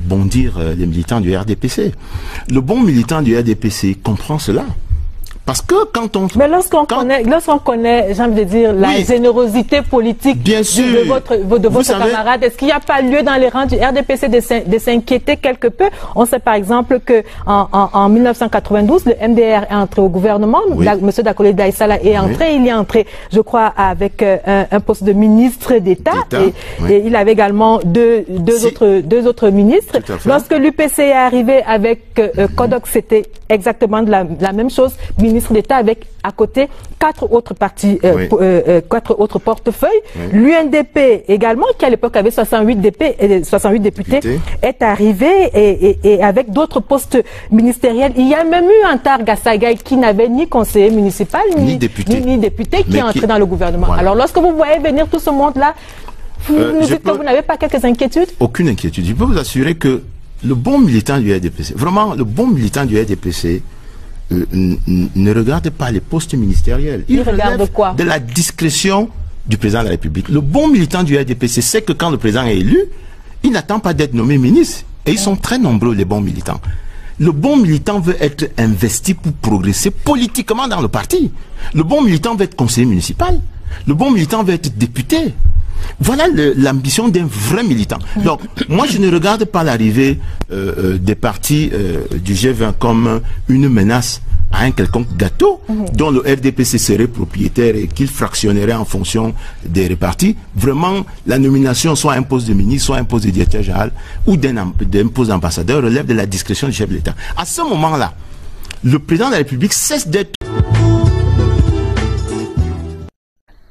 bondir les militants du RDPC. Le bon militant du RDPC comprend cela. Parce que quand on... Mais lorsqu'on connaît, j'ai envie de dire, la générosité politique de votre camarade, est-ce qu'il n'y a pas lieu dans les rangs du RDPC de s'inquiéter quelque peu? On sait par exemple que en 1992, le MDR est entré au gouvernement. Oui. Monsieur Dakolé Daïsala est entré. Il est entré, je crois, avec un poste de ministre d'État. Et il avait également deux autres ministres. Lorsque l'UPC est arrivé avec Kodok, c'était exactement la même chose. Ministre d'État avec à côté 4 autres partis, 4 autres portefeuilles. L'UNDP également, qui à l'époque avait 68 députés, est arrivé et avec d'autres postes ministériels. Il y a même eu Antar Gassagay qui n'avait ni conseiller municipal ni député qui est entré dans le gouvernement. Voilà. Alors lorsque vous voyez venir tout ce monde-là, vous nous dites que vous n'avez pas quelques inquiétudes? Aucune inquiétude. Je peux vous assurer que le bon militant du RDPC, vraiment le bon militant du RDPC, ne regarde pas les postes ministériels. Il regarde quoi? De la discrétion du président de la République. Le bon militant du RDPC sait que quand le président est élu, il n'attend pas d'être nommé ministre. Et ils sont très nombreux, les bons militants. Le bon militant veut être investi pour progresser politiquement dans le parti. Le bon militant veut être conseiller municipal. Le bon militant veut être député. Voilà l'ambition d'un vrai militant. Donc, moi, je ne regarde pas l'arrivée des partis du G20 comme une menace à un quelconque gâteau dont le RDPC serait propriétaire et qu'il fractionnerait en fonction des répartis. Vraiment, la nomination, soit un poste de ministre, soit un poste de directeur général ou d'un poste d'ambassadeur, relève de la discrétion du chef de l'État. À ce moment-là, le président de la République cesse d'être...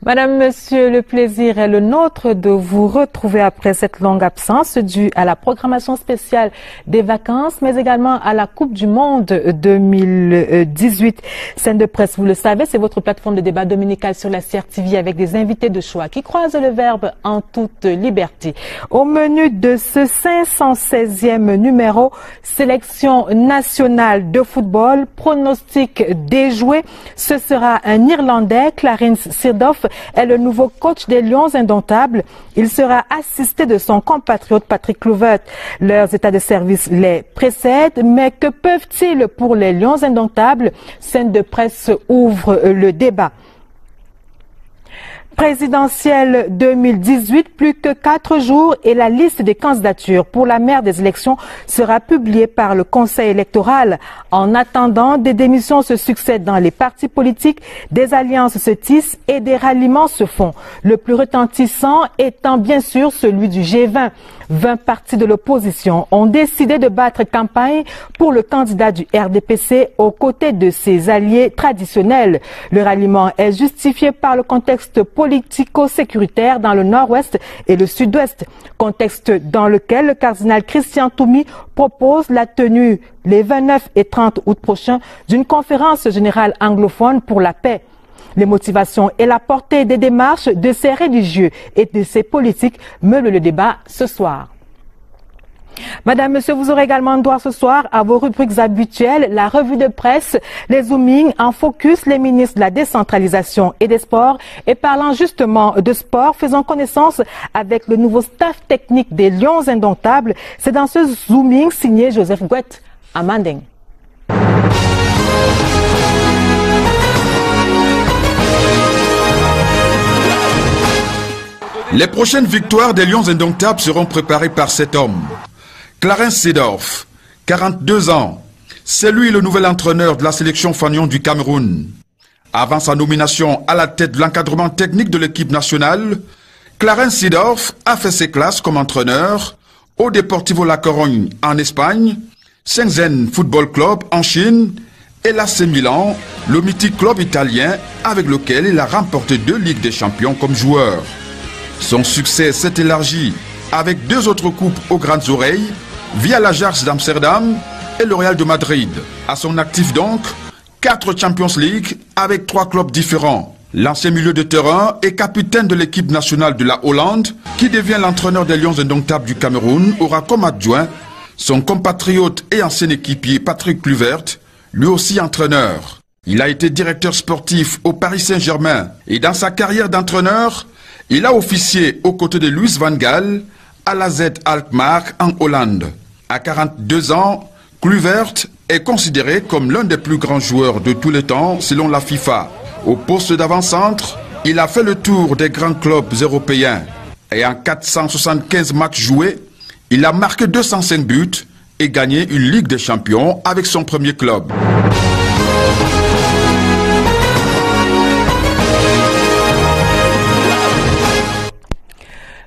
Madame, Monsieur, le plaisir est le nôtre de vous retrouver après cette longue absence due à la programmation spéciale des vacances, mais également à la Coupe du Monde 2018. Scène de presse, vous le savez, c'est votre plateforme de débat dominical sur la CRTV avec des invités de choix qui croisent le verbe en toute liberté. Au menu de ce 516e numéro, sélection nationale de football, pronostic déjoué. Ce sera un Irlandais, Clarence Seedorf, est le nouveau coach des Lions Indomptables. Il sera assisté de son compatriote Patrick Kluivert. Leurs états de service les précèdent, mais que peuvent-ils pour les Lions Indomptables? Scène de presse ouvre le débat. Présidentielle 2018, plus que 4 jours et la liste des candidatures pour la maire des élections sera publiée par le Conseil électoral. En attendant, des démissions se succèdent dans les partis politiques, des alliances se tissent et des ralliements se font. Le plus retentissant étant bien sûr celui du G20. 20 partis de l'opposition ont décidé de battre campagne pour le candidat du RDPC aux côtés de ses alliés traditionnels. Le ralliement est justifié par le contexte politico-sécuritaire dans le nord-ouest et le sud-ouest, contexte dans lequel le cardinal Christian Toumi propose la tenue les 29 et 30 août prochains d'une conférence générale anglophone pour la paix. Les motivations et la portée des démarches de ces religieux et de ces politiques meublent le débat ce soir. Madame, Monsieur, vous aurez également droit ce soir à vos rubriques habituelles, la revue de presse, les zoomings en focus, les ministres de la décentralisation et des sports. Et parlant justement de sport, faisons connaissance avec le nouveau staff technique des Lions Indomptables. C'est dans ce zooming signé Joseph Gouet à Manding. Les prochaines victoires des Lions Indomptables seront préparées par cet homme. Clarence Seedorf, 42 ans. C'est lui le nouvel entraîneur de la sélection fanion du Cameroun. Avant sa nomination à la tête de l'encadrement technique de l'équipe nationale, Clarence Seedorf a fait ses classes comme entraîneur au Deportivo La Corogne en Espagne, Shenzhen Football Club en Chine et l'AC Milan, le mythique club italien avec lequel il a remporté 2 Ligues des Champions comme joueur. Son succès s'est élargi avec 2 autres coupes aux grandes oreilles via l'Ajax d'Amsterdam et le Real de Madrid. À son actif donc, 4 Champions League avec 3 clubs différents. L'ancien milieu de terrain et capitaine de l'équipe nationale de la Hollande, qui devient l'entraîneur des Lions Indomptables du Cameroun, aura comme adjoint son compatriote et ancien équipier Patrick Kluivert, lui aussi entraîneur. Il a été directeur sportif au Paris Saint-Germain et dans sa carrière d'entraîneur, il a officié aux côtés de Louis van Gaal à l'AZ Alkmaar en Hollande. À 42 ans, Kluivert est considéré comme l'un des plus grands joueurs de tous les temps selon la FIFA. Au poste d'avant-centre, il a fait le tour des grands clubs européens. Et en 475 matchs joués, il a marqué 205 buts et gagné une Ligue des Champions avec son premier club.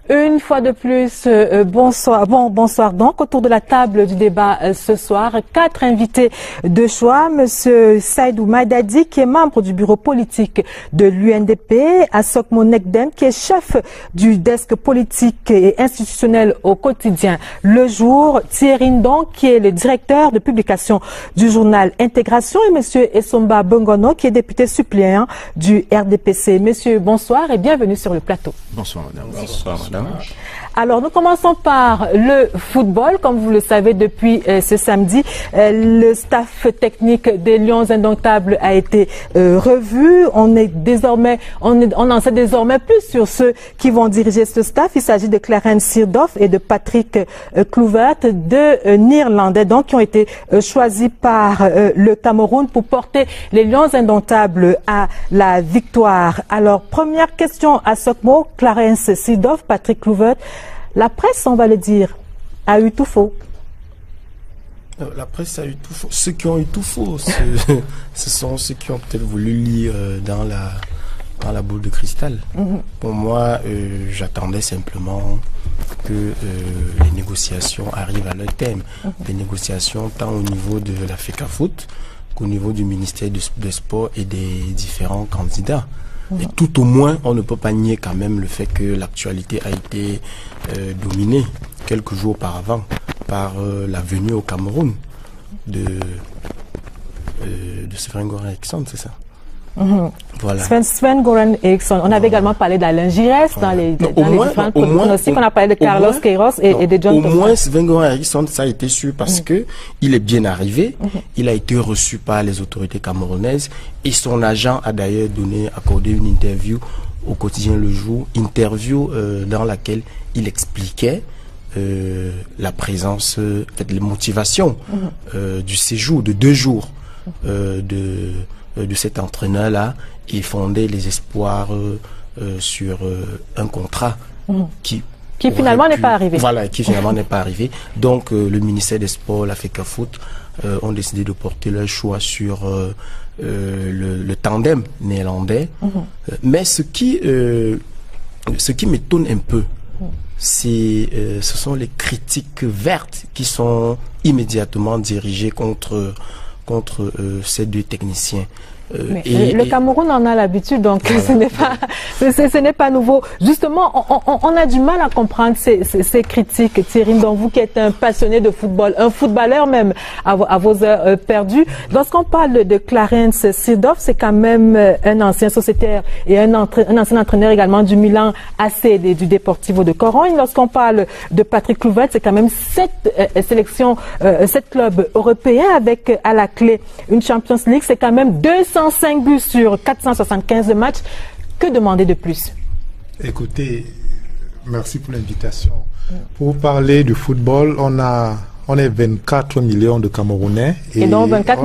Une fois de plus, bonsoir donc. Autour de la table du débat ce soir, 4 invités de choix. Monsieur Saïdou Maïdadi, qui est membre du bureau politique de l'UNDP, Asokmo Nekdem, qui est chef du desk politique et institutionnel au quotidien Le Jour, Thierry Ndong, qui est le directeur de publication du journal Intégration, et monsieur Essomba Bongono, qui est député suppléant du RDPC. Messieurs, bonsoir et bienvenue sur le plateau. Bonsoir, madame. Bonsoir, madame. Alors, nous commençons par le football. Comme vous le savez, depuis ce samedi, le staff technique des Lions Indomptables a été revu. On en sait désormais plus sur ceux qui vont diriger ce staff. Il s'agit de Clarence Seedorf et de Patrick Kluivert, 2 Néerlandais donc qui ont été choisis par le Cameroun pour porter les Lions Indomptables à la victoire. Alors, première question à Sokmo, Clarence Seedorf, Patrick Kluivert. La presse, on va le dire, a eu tout faux. La presse a eu tout faux. Ceux qui ont eu tout faux, ce sont ceux qui ont peut-être voulu lire dans la boule de cristal. Pour moi, j'attendais simplement que les négociations arrivent à leur thème. Des négociations tant au niveau de la FECAFOOT qu'au niveau du ministère des Sports et des différents candidats. Et tout au moins, on ne peut pas nier quand même le fait que l'actualité a été dominée quelques jours auparavant par la venue au Cameroun de Sven-Goran Eriksson, c'est ça? Voilà. Sven-Goran Eriksson. On avait également parlé d'Alain Giresse dans les différents pronostics. On a parlé de Carlos Queiroz et de John Thomas. Au moins, Sven-Goran Eriksson, ça a été sûr parce que il est bien arrivé. Il a été reçu par les autorités camerounaises et son agent a d'ailleurs accordé une interview au quotidien Le Jour, interview dans laquelle il expliquait la présence, les motivations du séjour de 2 jours de cet entraîneur-là et fonder les espoirs sur un contrat qui finalement n'est pas arrivé. Voilà, qui finalement n'est pas arrivé. Donc le ministère des Sports, la FECAFOOT ont décidé de porter leur choix sur le tandem néerlandais. Mais ce qui m'étonne un peu, ce sont les critiques vertes qui sont immédiatement dirigées contre ces deux techniciens. Le Cameroun en a l'habitude, donc voilà. ce n'est pas nouveau. Justement, on a du mal à comprendre ces critiques, Thierry, donc vous qui êtes un passionné de football, un footballeur même à vos heures perdues. Lorsqu'on parle de Clarence Seedorf, c'est quand même un ancien sociétaire et un ancien entraîneur également du Milan AC et du Deportivo de Corogne. Lorsqu'on parle de Patrick Kluivert, c'est quand même 7 clubs européens avec à la clé une Champions League, c'est quand même 205 buts sur 475 matchs. Que demander de plus? Écoutez, merci pour l'invitation. Pour parler du football, on est 24 millions de Camerounais et donc 24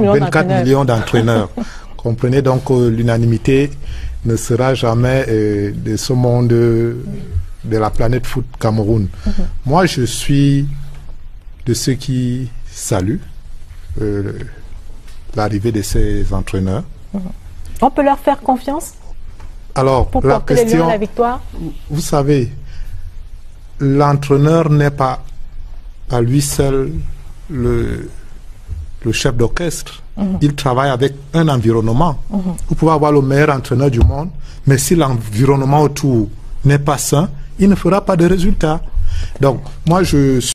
millions d'entraîneurs. Comprenez donc que l'unanimité ne sera jamais de ce monde de la planète foot Cameroun. Moi, je suis de ceux qui saluent l'arrivée de ces entraîneurs. On peut leur faire confiance? Alors, pour la porter question, les Lions à la victoire? Vous savez, l'entraîneur n'est pas à lui seul le chef d'orchestre. Il travaille avec un environnement. Vous pouvez avoir le meilleur entraîneur du monde, mais si l'environnement autour n'est pas sain, il ne fera pas de résultats. Donc, moi, je